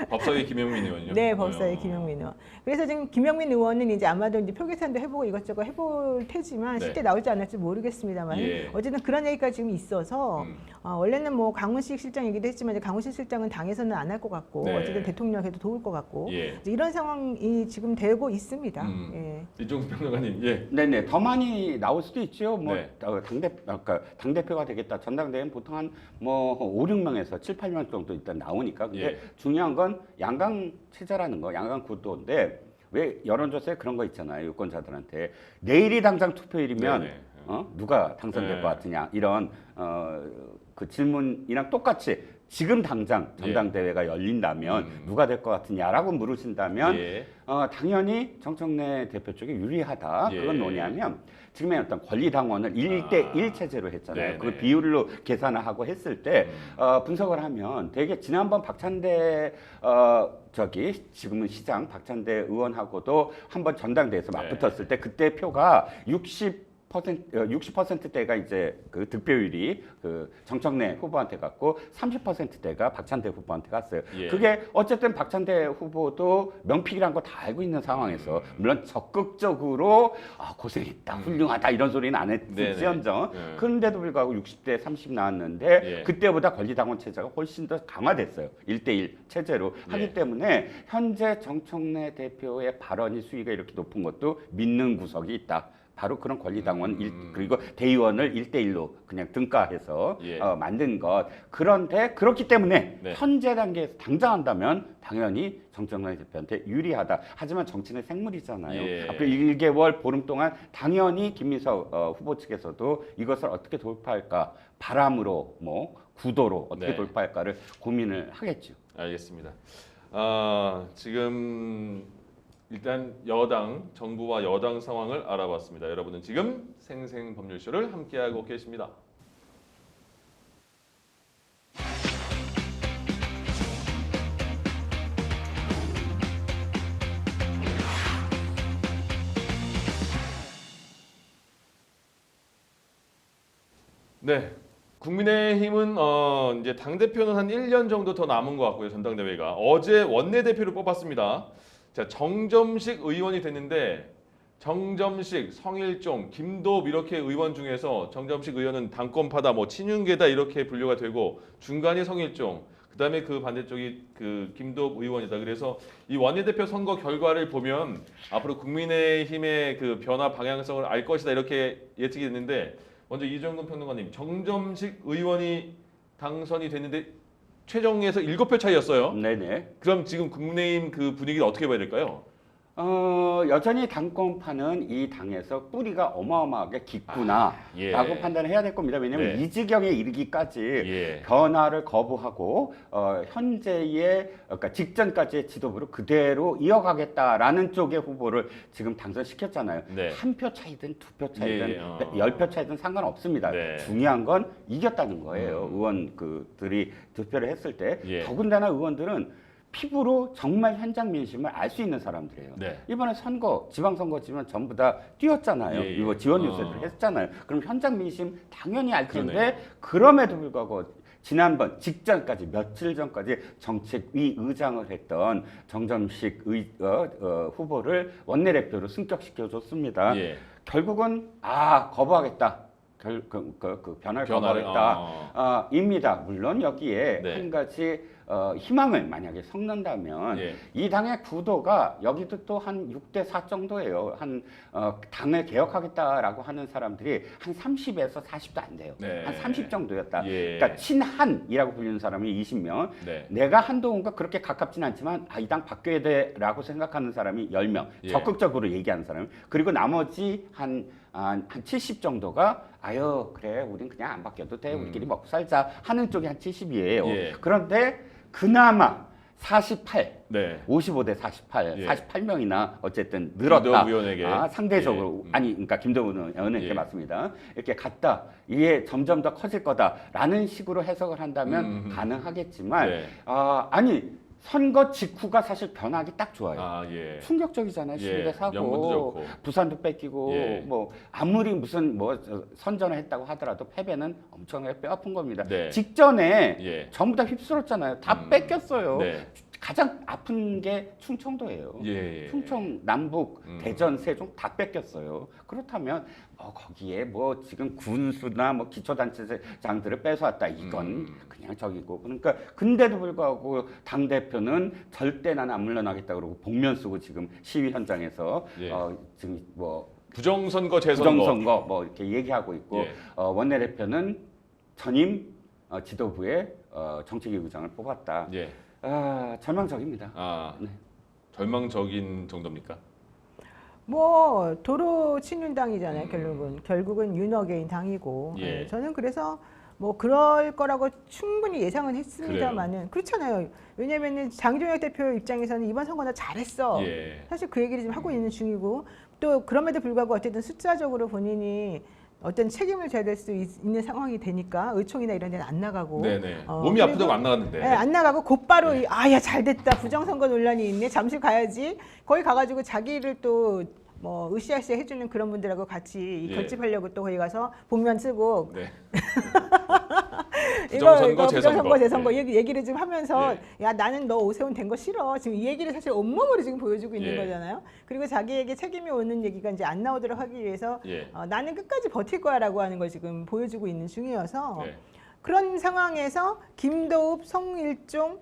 법사위 김용민 의원이요? 네, 법사위 김용민 의원. 그래서 지금 김용민 의원은 이제 아마도 이제 표 계산도 해보고 이것저것 해볼 테지만 네. 실제 나올지 안 나올지 모르겠습니다만 예. 어쨌든 그런 얘기까지 지금 있어서 원래는 뭐 강훈식 실장 얘기도 했지만 이제 강훈식 실장은 당에서는 안 할 것 같고 네. 어쨌든 대통령에도 도울 것 같고 예. 이제 이런 상황이 지금 되고 있습니다. 예. 이종수 평론가님, 예. 네네, 더 많이 나올 수도 있죠. 뭐 네. 당대표가 되겠다. 전당대회는 보통 한뭐 5, 6명에서 7, 8명 정도 일단 나오니까. 근데 예. 중요한 건 양강 체제라는 거, 양강 구도인데 왜 여론조사에 그런 거 있잖아요. 유권자들한테 내일이 당장 투표일이면 네네. 누가 당선될 네. 것 같으냐 이런 그 질문이랑 똑같이 지금 당장 전당대회가 열린다면 누가 될 것 같으냐라고 물으신다면 예. 당연히 정청래 대표 쪽이 유리하다. 예. 그건 뭐냐면 지금의 어떤 권리당원을 1대1 체제로 했잖아요. 네네. 그 비율로 계산을 하고 했을 때 분석을 하면 되게 지난번 박찬대 지금은 시장 박찬대 의원하고도 한번 전당대회에서 맞붙었을 때 그때 표가 60%대가 이제 그 득표율이 그 정청래 후보한테 갔고 30%대가 박찬대 후보한테 갔어요. 예. 그게 어쨌든 박찬대 후보도 명픽이란 거 다 알고 있는 상황에서 물론 적극적으로 고생했다, 훌륭하다 이런 소리는 안 했을지언정 그런데도 불구하고 60대 30 나왔는데 예. 그때보다 권리당원 체제가 훨씬 더 강화됐어요. 1대1 체제로 하기 때문에 현재 정청래 대표의 발언이 수위가 이렇게 높은 것도 믿는 구석이 있다. 바로 그런 권리당원 그리고 대의원을 1대1로 그냥 등가해서 예. 만든 것. 그런데 그렇기 때문에 네. 현재 단계에서 당장 한다면 당연히 정청래 대표한테 유리하다. 하지만 정치는 생물이잖아요. 예. 앞으로 1개월 보름 동안 당연히 김민석 후보 측에서도 이것을 어떻게 돌파할까 바람으로 뭐 구도로 어떻게 네. 돌파할까를 고민을 하겠죠. 알겠습니다. 지금 일단 정부와 여당 상황을 알아봤습니다. 여러분은 지금 생생법률쇼를 함께하고 계십니다. 네. 국민의힘은 이제 당대표는 한 1년 정도 더 남은 것 같고요. 전당대회가. 어제 원내대표를 뽑았습니다. 자, 정점식 의원이 됐는데 정점식, 성일종, 김도읍 이렇게 의원 중에서 정점식 의원은 당권파다, 뭐 친윤계다 이렇게 분류가 되고 중간이 성일종, 그다음에 그 반대쪽이 그 김도읍 의원이다. 그래서 이 원내대표 선거 결과를 보면 앞으로 국민의힘의 그 변화 방향성을 알 것이다 이렇게 예측이 됐는데 먼저 이정근 평론가님, 정점식 의원이 당선이 됐는데 최종에서 7표 차이였어요. 네네. 그럼 지금 국민의힘 그 분위기를 어떻게 봐야 될까요? 여전히 당권파는 이 당에서 뿌리가 어마어마하게 깊구나라고 예. 판단을 해야 될 겁니다. 왜냐하면 네. 이 지경에 이르기까지 예. 변화를 거부하고 현재의 그러니까 직전까지의 지도부를 그대로 이어가겠다라는 쪽의 후보를 지금 당선시켰잖아요. 네. 한 표 차이든 2표 차이든 예, 10표 차이든 상관없습니다. 네. 중요한 건 이겼다는 거예요. 의원들이 투표를 했을 때. 예. 더군다나 의원들은 피부로 정말 현장 민심을 알 수 있는 사람들이에요. 네. 이번에 지방선거지만 전부 다 뛰었잖아요. 예, 예. 이거 지원 뉴스를 했잖아요. 그럼 현장 민심 당연히 알 텐데 그러네요. 그럼에도 불구하고 지난번 직전까지 며칠 전까지 정책위 의장을 했던 정점식 후보를 원내대표로 승격시켜 줬습니다. 예. 결국은 거부하겠다. 그 변화를 거부하겠다. 입니다. 물론 여기에 네. 한 가지 희망을 만약에 섞는다면 예. 이 당의 구도가 여기도 또 한 6대4 정도예요. 당을 개혁하겠다라고 하는 사람들이 한 30에서 40도 안 돼요. 네. 한 30 정도였다. 예. 그러니까 친한이라고 불리는 사람이 20명. 네. 내가 한동훈과 그렇게 가깝진 않지만 이 당 바뀌어야 돼라고 생각하는 사람이 10명. 예. 적극적으로 얘기하는 사람. 그리고 나머지 한 한 70 정도가 아유 그래 우린 그냥 안 바뀌어도 돼 우리끼리 먹고 살자 하는 쪽이 한 70이에요. 예. 그런데 그나마 48, 네. 55대 48, 예. 48명이나 어쨌든 늘었다. 김도읍 의원에게. 상대적으로 예. 아니 그러니까 김도읍 의원에게 예. 맞습니다. 이렇게 갔다. 이게 점점 더 커질 거다라는 식으로 해석을 한다면 가능하겠지만 예. 아니 선거 직후가 사실 변하기 딱 좋아요. 아, 예. 충격적이잖아요. 예, 11대 사고, 명분도 좋고. 부산도 뺏기고, 예. 뭐 아무리 무슨 뭐 선전을 했다고 하더라도 패배는 엄청나게 뼈아픈 겁니다. 네. 직전에 예. 전부 다 휩쓸었잖아요. 다 뺏겼어요. 네. 가장 아픈 게 충청도예요. 예. 충청, 남북, 대전, 세종 다 뺏겼어요. 그렇다면 거기에 뭐 지금 군수나 뭐 기초단체장들을 뺏어왔다 이건 그냥 저기고 그러니까 근데도 불구하고 당 대표는 절대 나는 안 물러나겠다 그러고 복면 쓰고 지금 시위 현장에서 예. 지금 뭐 부정선거 재선거. 부정선거 뭐 이렇게 얘기하고 있고 예. 원내대표는 전임 지도부의 정책위부장을 뽑았다. 예. 절망적입니다. 네. 절망적인 정도입니까? 뭐 도로 친윤당이잖아요. 결국은 윤어게인 당이고. 예. 네, 저는 그래서 뭐 그럴 거라고 충분히 예상은 했습니다만은 그렇잖아요. 왜냐면은 장종혁 대표 입장에서는 이번 선거 나 잘했어. 예. 사실 그 얘기를 지금 하고 있는 중이고 또 그럼에도 불구하고 어쨌든 숫자적으로 본인이 어떤 책임을 져야 될 수 있는 상황이 되니까 의총이나 이런 데는 안 나가고 네네. 몸이 아프다고 안 나갔는데. 네, 안 나가고 곧바로 야 잘됐다 부정선거 논란이 있네 잠실 가야지 거기 가가지고 자기를 또 뭐 으쌰으쌰 해주는 그런 분들하고 같이 예. 결집하려고 또 거기 가서 복면 쓰고 네. 이거 부정선거, 재선거. 재선거 예. 얘기를 좀 하면서 야 나는 너 오세훈 된 거 싫어 지금 이 얘기를 사실 온몸으로 지금 보여주고 있는 예. 거잖아요. 그리고 자기에게 책임이 오는 얘기가 이제 안 나오도록 하기 위해서 예. 나는 끝까지 버틸 거야라고 하는 걸 지금 보여주고 있는 중이어서 네. 그런 상황에서 김도읍, 성일종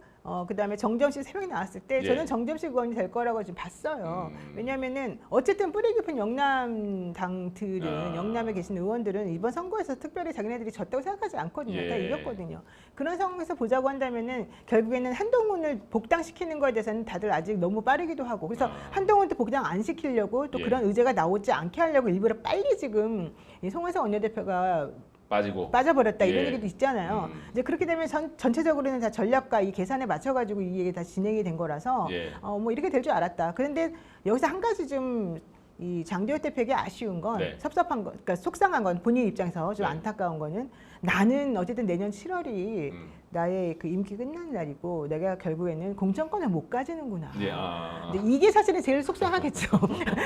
그다음에 정점식 세 명이 나왔을 때 예. 저는 정점식 의원이 될 거라고 지금 봤어요. 왜냐하면은 어쨌든 뿌리 깊은 영남 당들은 영남에 계신 의원들은 이번 선거에서 특별히 자기네들이 졌다고 생각하지 않거든요. 다 예. 이겼거든요. 그런 상황에서 보자고 한다면은 결국에는 한동훈을 복당시키는 거에 대해서는 다들 아직 너무 빠르기도 하고 그래서 한동훈도 복당 안 시키려고 또 예. 그런 의제가 나오지 않게 하려고 일부러 빨리 지금 이 송혜성 원내대표가 빠져버렸다 이런 예. 얘기도 있잖아요. 이제 그렇게 되면 전체적으로는 다 전략과 이 계산에 맞춰가지고 이게 다 진행이 된 거라서 예. 뭐 이렇게 될 줄 알았다. 그런데 여기서 한 가지 좀 이 장도혁 대표에게 아쉬운 건 네. 섭섭한 거, 그러니까 속상한 건 본인 입장에서 좀 네. 안타까운 거는 나는 어쨌든 내년 7월이 나의 그 임기 끝나는 날이고 내가 결국에는 공천권을 못 가지는구나. 예. 근데 이게 사실은 제일 속상하겠죠.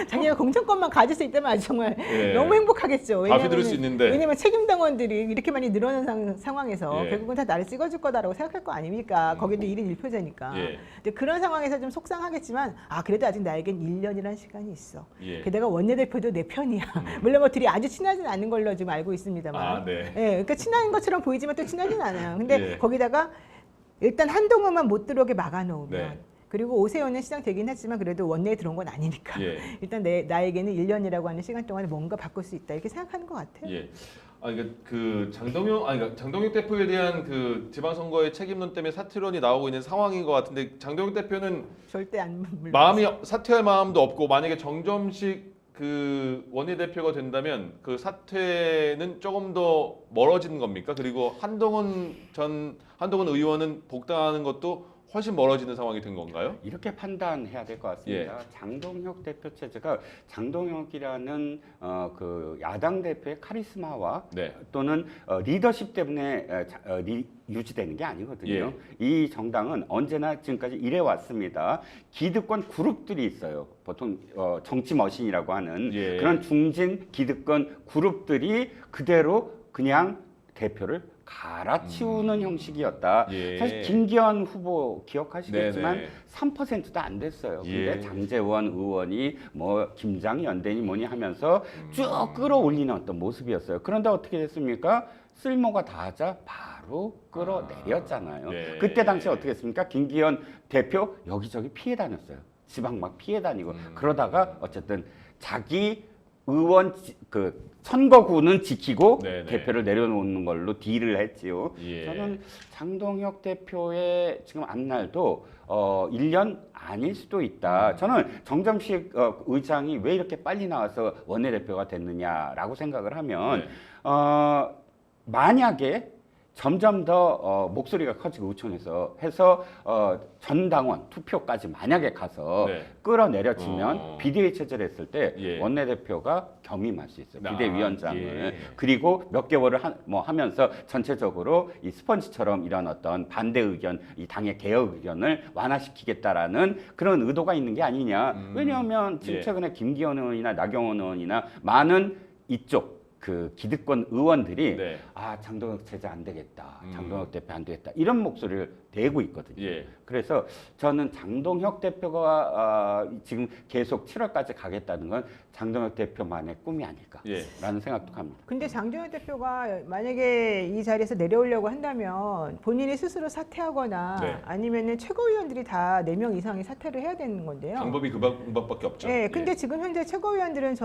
자기가 공천권만 가질 수 있다면 아주 정말 예. 너무 행복하겠죠. 다 휘두를 수 있는데. 왜냐면 책임 당원들이 이렇게 많이 늘어난 상황에서 예. 결국은 다 나를 찍어줄 거다라고 생각할 거 아닙니까? 거기도 1인 1표제니까. 예. 근데 그런 상황에서 좀 속상하겠지만 그래도 아직 나에겐 1년이라는 시간이 있어. 예. 게다가 원내대표도 내 편이야. 물론 뭐 둘이 아주 친하진 않은 걸로 지금 알고 있습니다만. 네. 예, 그러니까 친한 것처럼 보이지만 또 친하진 않아요. 근데 예. 거기다가 일단 한동훈만 못 들어오게 막아놓으면 네. 그리고 오세훈은 시장되긴 했지만 그래도 원내에 들어온 건 아니니까 예. 일단 나에게는 1년이라고 하는 시간 동안에 뭔가 바꿀 수 있다 이렇게 생각하는 것 같아요. 예. 그 장동혁 대표에 대한 그 지방선거의 책임론 때문에 사퇴론이 나오고 있는 상황인 것 같은데 장동혁 대표는 절대 안 물러나지. 마음이 사퇴할 마음도 없고 만약에 정점식 그 원내대표가 된다면 그 사퇴는 조금 더 멀어지는 겁니까? 그리고 한동훈 의원은 복당하는 것도 훨씬 멀어지는 상황이 된 건가요? 이렇게 판단해야 될 것 같습니다. 장동혁 대표 체제가 장동혁이라는 그 야당 대표의 카리스마와 네. 또는 리더십 때문에 유지되는 게 아니거든요. 이 정당은 언제나 지금까지 이래 왔습니다. 기득권 그룹들이 있어요. 보통 정치 머신이라고 하는 예. 그런 중진 기득권 그룹들이 그대로 그냥 대표를 갈아치우는 형식이었다. 예. 사실 김기현 후보 기억하시겠지만 네네. 3%도 안 됐어요. 근데 예. 장제원 의원이 뭐 김장연대니 뭐니 하면서 쭉 끌어올리는 어떤 모습이었어요. 그런데 어떻게 됐습니까? 쓸모가 다하자 바로 끌어내렸잖아요. 네. 그때 당시에 어떻게 했습니까? 김기현 대표 여기저기 피해 다녔어요. 지방 막 피해 다니고 그러다가 어쨌든 자기 의원 그 선거구는 지키고 네네. 대표를 내려놓는 걸로 딜을 했지요. 예. 저는 장동혁 대표의 지금 앞날도 1년 아닐 수도 있다. 저는 정점식 의장이 왜 이렇게 빨리 나와서 원내대표가 됐느냐라고 생각을 하면 네. 만약에 점점 더 목소리가 커지고 의총에서 해서 전당원 투표까지 만약에 가서 네. 끌어내려지면 비대위 체제를 했을 때 예. 원내대표가 겸임할 수 있어요. 비대위원장을. 예. 그리고 몇 개월을 하면서 전체적으로 이 스펀지처럼 이런 어떤 반대 의견, 이 당의 개혁 의견을 완화시키겠다라는 그런 의도가 있는 게 아니냐. 왜냐하면 지금 예. 최근에 김기현 의원이나 나경원 의원이나 많은 이쪽 그 기득권 의원들이 네. 아 장동혁 체제 안 되겠다, 장동혁 대표 안 되겠다 이런 목소리를 내고 있거든요. 예. 그래서 저는 장동혁 대표가 지금 계속 7월까지 가겠다는 건 장동혁 대표만의 꿈이 아닐까라는 생각도 합니다. 근데 장동혁 대표가 만약에 이 자리에서 내려오려고 한다면 본인이 스스로 사퇴하거나 네. 아니면은 최고위원들이 다 4명 이상이 사퇴를 해야 되는 건데요. 방법이 그 방법밖에 없죠. 네, 근데 지금 현재 최고위원들은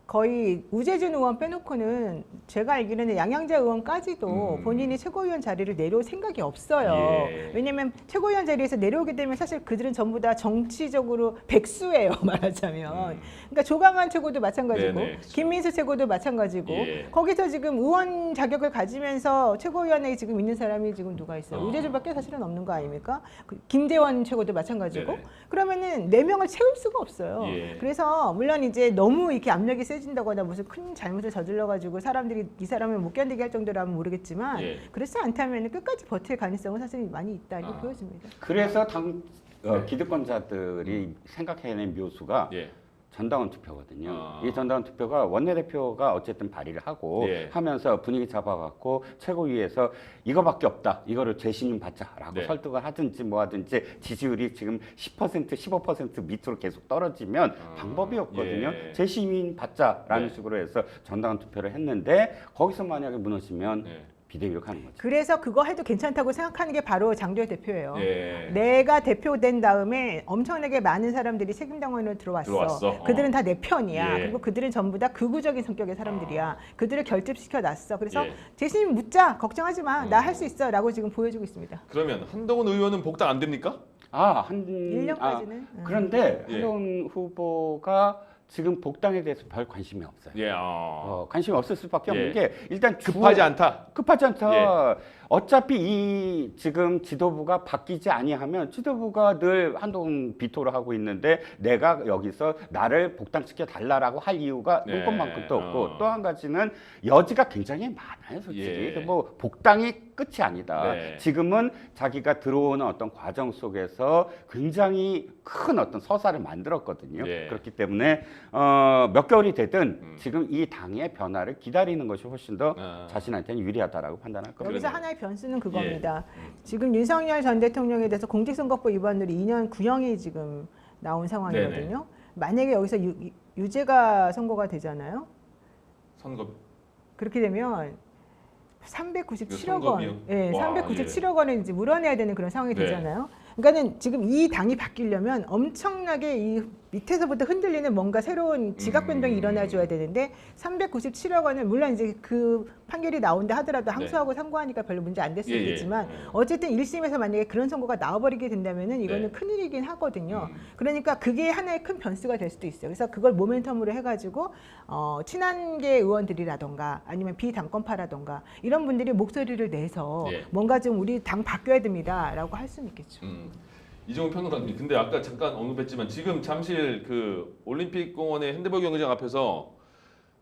거의 우재준 의원 빼놓고는 제가 알기로는 양양자 의원까지도 본인이 최고위원 자리를 내려올 생각이 없어요. 예. 왜냐하면 최고위원 자리에서 내려오게 되면 사실 그들은 전부 다 정치적으로 백수예요, 말하자면. 그러니까 조강한 최고도 마찬가지고 네네, 그렇죠. 김민수 최고도 마찬가지고 예. 거기서 지금 의원 자격을 가지면서 최고위원에 지금 있는 사람이 지금 누가 있어요? 우재준밖에 사실은 없는 거 아닙니까? 김대원 최고도 마찬가지고. 네네. 그러면은 4명을 채울 수가 없어요. 예. 그래서 물론 이제 너무 이렇게 압력이 세진다거나 무슨 큰 잘못을 저질러 가지고 사람들이 이 사람을 못 견디게 할 정도라면 모르겠지만 예. 그렇지 않다면 끝까지 버틸 가능성은 사실 많이 있다 이렇게 보여집니다. 그래서 당 네. 기득권자들이 생각해낸 묘수가 예. 전당원 투표거든요. 아. 이 전당원 투표가 원내대표가 어쨌든 발의를 하고 예. 하면서 분위기 잡아갖고 최고위에서 이거밖에 없다. 이거를 재신임 받자라고 네. 설득을 하든지 뭐 하든지 지지율이 지금 10% 15% 밑으로 계속 떨어지면 방법이 없거든요. 예. 재신임 받자라는 네. 식으로 해서 전당원 투표를 했는데 거기서 만약에 무너지면 예. 비대위로 가는 거죠. 그래서 그거 해도 괜찮다고 생각하는 게 바로 장도혁 대표예요. 예. 내가 대표된 다음에 엄청나게 많은 사람들이 책임당원으로 들어왔어. 그들은 다 내 편이야. 예. 그리고 그들은 전부 다 극우적인 성격의 사람들이야. 그들을 결집시켜 놨어. 그래서 예. 재심 묻자. 걱정하지 마. 나 할 수 있어. 라고 지금 보여주고 있습니다. 그러면 한동훈 의원은 복당 안 됩니까? 1년까지는. 그런데 예. 한동훈 후보가 지금 복당에 대해서 별 관심이 없어요. 예. 관심이 없을 수밖에 예. 없는 게 일단 급하지 않다. 급하지 않다. 어차피 이 지금 지도부가 바뀌지 아니하면 지도부가 늘 한동훈 비토를 하고 있는데 내가 여기서 나를 복당시켜 달라라고 할 이유가 네. 물건만큼도 없고 또 한 가지는 여지가 굉장히 많아요, 솔직히. 예. 그래서 뭐 복당이 끝이 아니다. 네. 지금은 자기가 들어오는 어떤 과정 속에서 굉장히 큰 어떤 서사를 만들었거든요. 예. 그렇기 때문에 몇 개월이 되든 지금 이 당의 변화를 기다리는 것이 훨씬 더 자신한테는 유리하다라고 판단할 겁니다. 여기서 그러네요. 하나의 변수는 그겁니다. 지금 윤석열 전 대통령에 대해서 공직선거법 위반으로 2년 구형이 지금 나온 상황이거든요. 네네. 만약에 여기서 유죄가 선고가 되잖아요. 선거 그렇게 되면 397억 선거 원, 비용? 예, 와, 397억 원을 이제 물어내야 되는 그런 상황이 네. 되잖아요. 그러니까는 지금 이 당이 바뀌려면 엄청나게 이 밑에서부터 흔들리는 뭔가 새로운 지각 변동이 일어나줘야 되는데 397억 원을 물론 이제 그 판결이 나온다 하더라도 항소하고 상고하니까 별로 문제 안 될 수 네. 예, 예. 있겠지만 어쨌든 1심에서 만약에 그런 선고가 나와버리게 된다면은 이거는 네. 큰일이긴 하거든요. 그러니까 그게 하나의 큰 변수가 될 수도 있어요. 그래서 그걸 모멘텀으로 해가지고 친한계 의원들이라던가 아니면 비당권파라던가 이런 분들이 목소리를 내서 예. 뭔가 좀 우리 당 바뀌어야 됩니다라고 할 수는 있겠죠. 이종훈 평론가님, 근데 아까 잠깐 언급했지만 지금 잠실 그 올림픽 공원의 핸드볼 경기장 앞에서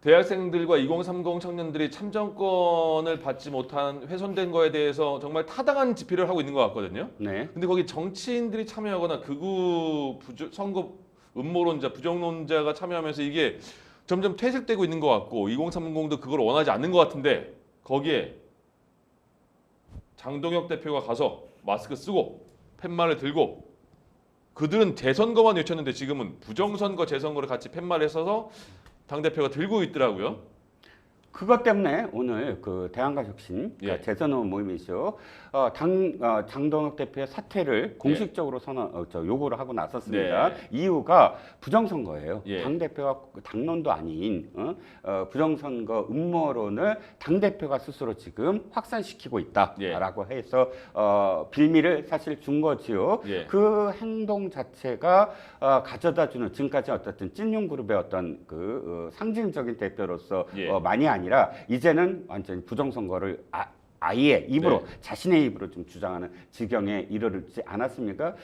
대학생들과 2030 청년들이 참정권을 받지 못한 훼손된 거에 대해서 정말 타당한 집회를 하고 있는 것 같거든요. 네. 근데 거기 정치인들이 참여하거나 극우 선거 음모론자, 부정론자가 참여하면서 이게 점점 퇴색되고 있는 것 같고 2030도 그걸 원하지 않는 것 같은데 거기에 장동혁 대표가 가서 마스크 쓰고 팻말을 들고 그들은 재선거만 외쳤는데 지금은 부정선거 재선거를 같이 팻말을 써서 당대표가 들고 있더라고요. 그것 때문에 오늘 그 대한가족신 예. 재선 의원 모임이죠. 장동혁 대표의 사퇴를 공식적으로 요구를 하고 나섰습니다. 네. 이유가 부정선거예요. 예. 당 대표가 당론도 아닌 부정선거 음모론을 당 대표가 스스로 지금 확산시키고 있다라고 해서 빌미를 사실 준 거지요. 예. 그 행동 자체가 가져다주는 지금까지 어떻든 찐용그룹의 어떤 그 상징적인 대표로서 예. 많이 아니라 이제는 완전히 부정선거를 아예 입으로 네. 자신의 입으로 좀 주장하는 지경에 이르지 않았습니까?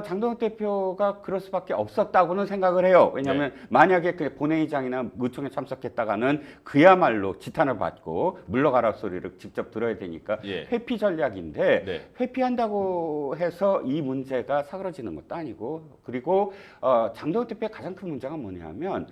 장동혁 대표가 그럴 수밖에 없었다고는 생각을 해요. 왜냐하면 만약에 그 본회의장이나 의총에 참석했다가는 그야말로 지탄을 받고 물러가라 소리를 직접 들어야 되니까 예. 회피 전략인데 네. 회피한다고 해서 이 문제가 사그러지는 것도 아니고 그리고 장동혁 대표의 가장 큰 문제가 뭐냐면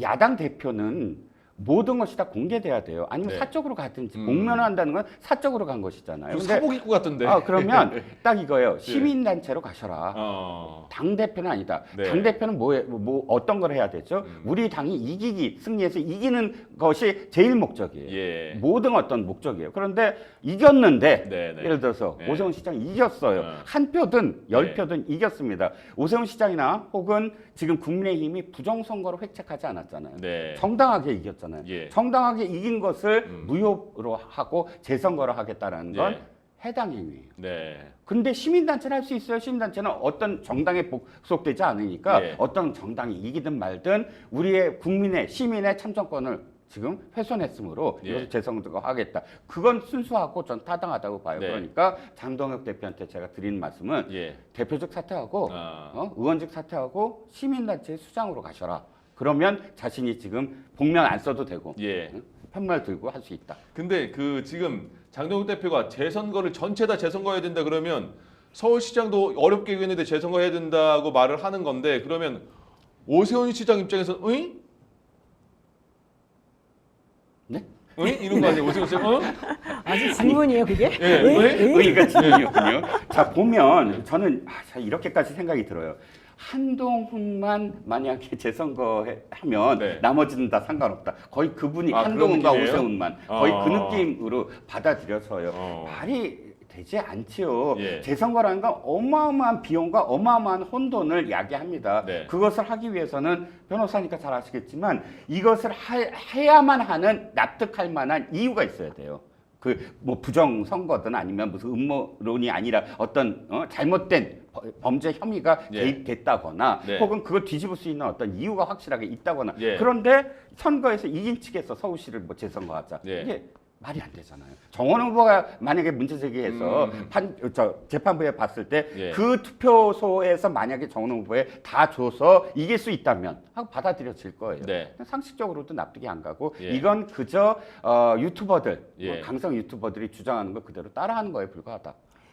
야당 대표는 모든 것이 다 공개돼야 돼요. 아니면 네. 사적으로 가든지 복면한다는 건 사적으로 간 것이잖아요. 좀 근데 사복 입고 같던데. 그러면 딱 이거예요. 시민단체로 가셔라. 어. 당 대표는 아니다. 네. 당 대표는 뭐 어떤 걸 해야 되죠? 우리 당이 승리해서 이기는 것이 제일 목적이에요. 예. 모든 어떤 목적이에요. 그런데 이겼는데 네, 네. 예를 들어서 네. 오세훈 시장이 이겼어요. 한 표든 열 표든 이겼습니다. 오세훈 시장이나 혹은 지금 국민의힘이 부정선거로 획책하지 않았잖아요. 네. 정당하게 이겼잖아요. 예. 정당하게 이긴 것을 무효로 하고 재선거를 하겠다라는 건 예. 해당 행위예요. 네. 근데 시민단체는 할 수 있어요. 시민단체는 어떤 정당에 속되지 않으니까 예. 어떤 정당이 이기든 말든 우리의 국민의 시민의 참정권을 지금 훼손했으므로 예. 이것을 재선거 하겠다. 그건 순수하고 전 타당하다고 봐요. 네. 그러니까 장동혁 대표한테 제가 드리는 말씀은 예. 대표직 사퇴하고 아. 의원직 사퇴하고 시민단체 수장으로 가셔라. 그러면 자신이 지금 복면 안 써도 되고 예. 편말 들고 할 수 있다. 근데 그 지금 장동혁 대표가 재선거를 전체 다 재선거해야 된다 그러면 서울시장도 어렵게 했는데 재선거해야 된다고 말을 하는 건데 그러면 오세훈 시장 입장에서 응? 네? 응? 이런 거 아니에요? 오세훈 시장? 어? 아주 질문이에요, 그게? 예. 의의가 질문이었군요. 자 보면 저는 이렇게까지 생각이 들어요. 한동훈만 만약에 재선거하면 네. 나머지는 다 상관없다. 거의 그분이 그런 한동훈과 느낌이에요? 오세훈만 거의 그 어. 느낌으로 받아들여서요. 어. 말이 되지 않지요. 예. 재선거라는 건 어마어마한 비용과 어마어마한 혼돈을 야기합니다. 네. 그것을 하기 위해서는 변호사니까 잘 아시겠지만 이것을 해야만 하는 납득할 만한 이유가 있어야 돼요. 뭐 부정 선거든 아니면 무슨 음모론이 아니라 어떤 잘못된 범죄 혐의가 예. 대입됐다거나 네. 혹은 그걸 뒤집을 수 있는 어떤 이유가 확실하게 있다거나 예. 그런데 선거에서 이긴 측에서 서울시를 뭐 재선거하자 예. 이게 말이 안 되잖아요. 정원 후보가 만약에 문제 제기해서 재판부에 봤을 때 예. 그 투표소에서 만약에 정원 후보에 다 줘서 이길 수 있다면 하고 받아들여질 거예요. 네. 상식적으로도 납득이 안 가고 예. 이건 그저 유튜버들, 예. 강성 유튜버들이 주장하는 거 그대로 따라하는 거에 불과하다.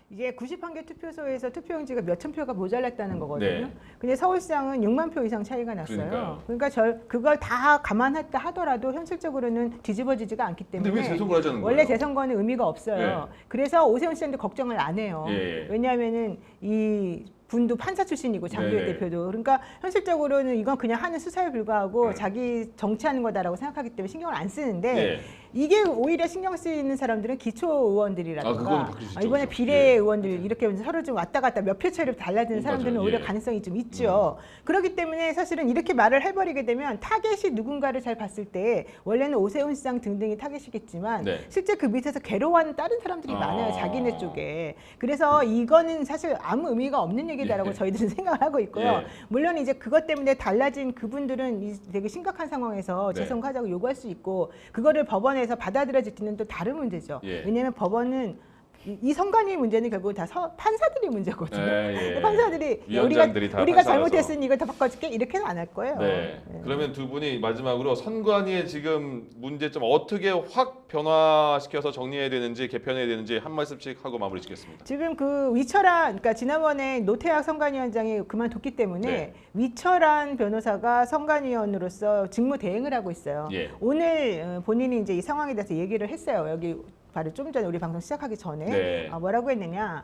이게 91개 투표소에서 투표용지가 몇천 표가 모자랐다는 거거든요. 네. 근데 서울시장은 6만 표 이상 차이가 났어요. 그러니까요. 그러니까 그걸 다 감안했다 하더라도 현실적으로는 뒤집어지지가 않기 때문에 근데 왜 재선거를 하자는 거예요? 원래 재선거는 의미가 없어요. 그래서 오세훈 시장도 걱정을 안 해요. 예. 왜냐하면은 이 분도 판사 출신이고 장교회 네네. 대표도 그러니까 현실적으로는 이건 그냥 하는 수사에 불과하고 자기 정치하는 거다라고 생각하기 때문에 신경을 안 쓰는데 예. 이게 오히려 신경 쓰이는 사람들은 기초 의원들이라든가 그거는 바뀌시죠. 이번에 그죠. 비례 예. 의원들 이렇게 서로 좀 왔다 갔다 몇 표 차이로 달라지는 사람들은 맞아요. 오히려 예. 가능성이 좀 있죠. 그렇기 때문에 사실은 이렇게 말을 해버리게 되면 타겟이 누군가를 잘 봤을 때 원래는 오세훈 시장 등등이 타겟이겠지만 네. 실제 그 밑에서 괴로워하는 다른 사람들이 아. 많아요. 자기네 쪽에. 그래서 이거는 사실 아무 의미가 없는 얘기다라고 예. 저희들은 생각을 하고 있고요. 예. 물론 이제 그것 때문에 달라진 그분들은 되게 심각한 상황에서 네. 재선거하자고 요구할 수 있고 그거를 법원에서 받아들여질지는 또 다른 문제죠. 예. 왜냐하면 법원은 이 선관위 문제는 결국 다 판사들이 문제거든요. 예. 판사들이 위원장들이 다 우리가 판사라서. 잘못했으니 이거 다 바꿔줄게 이렇게는 안 할 거예요. 네. 예. 그러면 두 분이 마지막으로 선관위의 지금 문제점 어떻게 확 변화시켜서 정리해야 되는지 개편해야 되는지 한 말씀씩 하고 마무리 짓겠습니다. 지금 그 위철한, 그러니까 지난번에 노태학 선관위원장이 그만뒀기 때문에 네. 위철한 변호사가 선관위원으로서 직무 대행을 하고 있어요. 예. 오늘 본인이 이제 이 상황에 대해서 얘기를 했어요. 여기 바로 좀 전에 우리 방송 시작하기 전에 네. 뭐라고 했느냐?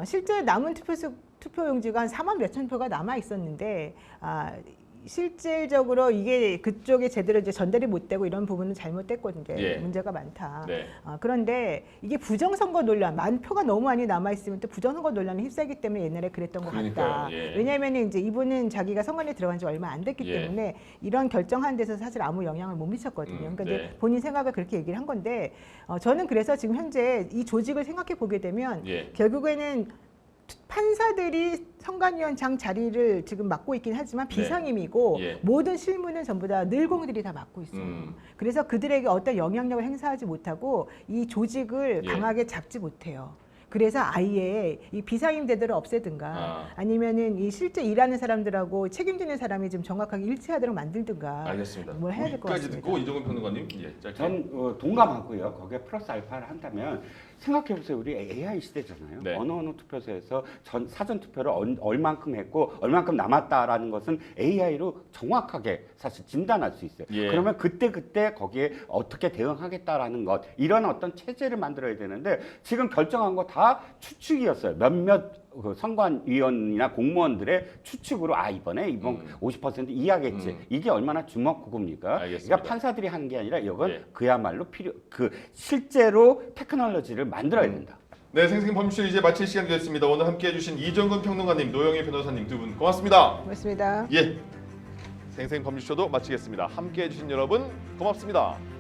실제 남은 투표용지가 한 4만 몇천 표가 남아 있었는데 실질적으로 이게 그쪽에 제대로 이제 전달이 못 되고 이런 부분은 잘못됐거든요. 예. 문제가 많다. 네. 그런데 이게 부정선거 논란, 표가 너무 많이 남아 있으면 또 부정선거 논란에 휩싸이기 때문에 옛날에 그랬던 것 같다. 그러니까요. 예. 왜냐하면 이제 이분은 자기가 선관위에 들어간 지 얼마 안 됐기 예. 때문에 이런 결정하는 데서 사실 아무 영향을 못 미쳤거든요. 그러니까 네. 이제 본인 생각을 그렇게 얘기를 한 건데 저는 그래서 지금 현재 이 조직을 생각해 보게 되면 예. 결국에는 판사들이 선관위원장 자리를 지금 맡고 있긴 하지만 네. 비상임이고 예. 모든 실무는 전부 다 늘공들이 다 맡고 있어요. 그래서 그들에게 어떤 영향력을 행사하지 못하고 이 조직을 예. 강하게 잡지 못해요. 그래서 아예 이 비상임대들을 없애든가 아니면은 이 실제 일하는 사람들하고 책임지는 사람이 좀 정확하게 일치하도록 만들든가 알겠습니다. 뭘 해야 될 것 여기까지 같습니다. 듣고 이종근 평론가님, 예, 짧게. 전 동감하고요. 거기에 플러스 알파를 한다면 생각해보세요. 우리 AI 시대잖아요. 네. 어느 투표소에서 사전 투표를 얼만큼 했고 얼만큼 남았다라는 것은 AI로 정확하게 사실 진단할 수 있어요. 예. 그러면 그때 거기에 어떻게 대응하겠다라는 것 이런 어떤 체제를 만들어야 되는데 지금 결정한 거 다 추측이었어요. 몇몇 그 선관위원이나 공무원들의 추측으로 이번 50% 이하겠지. 이게 얼마나 주먹구구입니까? 알겠습니다. 그러니까 판사들이 하는 게 아니라 이건 예. 그야말로 실제로 테크놀로지를 만들어야 된다. 네, 생생 범죄 이제 마칠 시간이 됐습니다. 오늘 함께해 주신 이종근 평론가님, 노영희 변호사님 두 분 고맙습니다. 고맙습니다. 예, 생생 범죄쇼도 마치겠습니다. 함께해 주신 여러분 고맙습니다.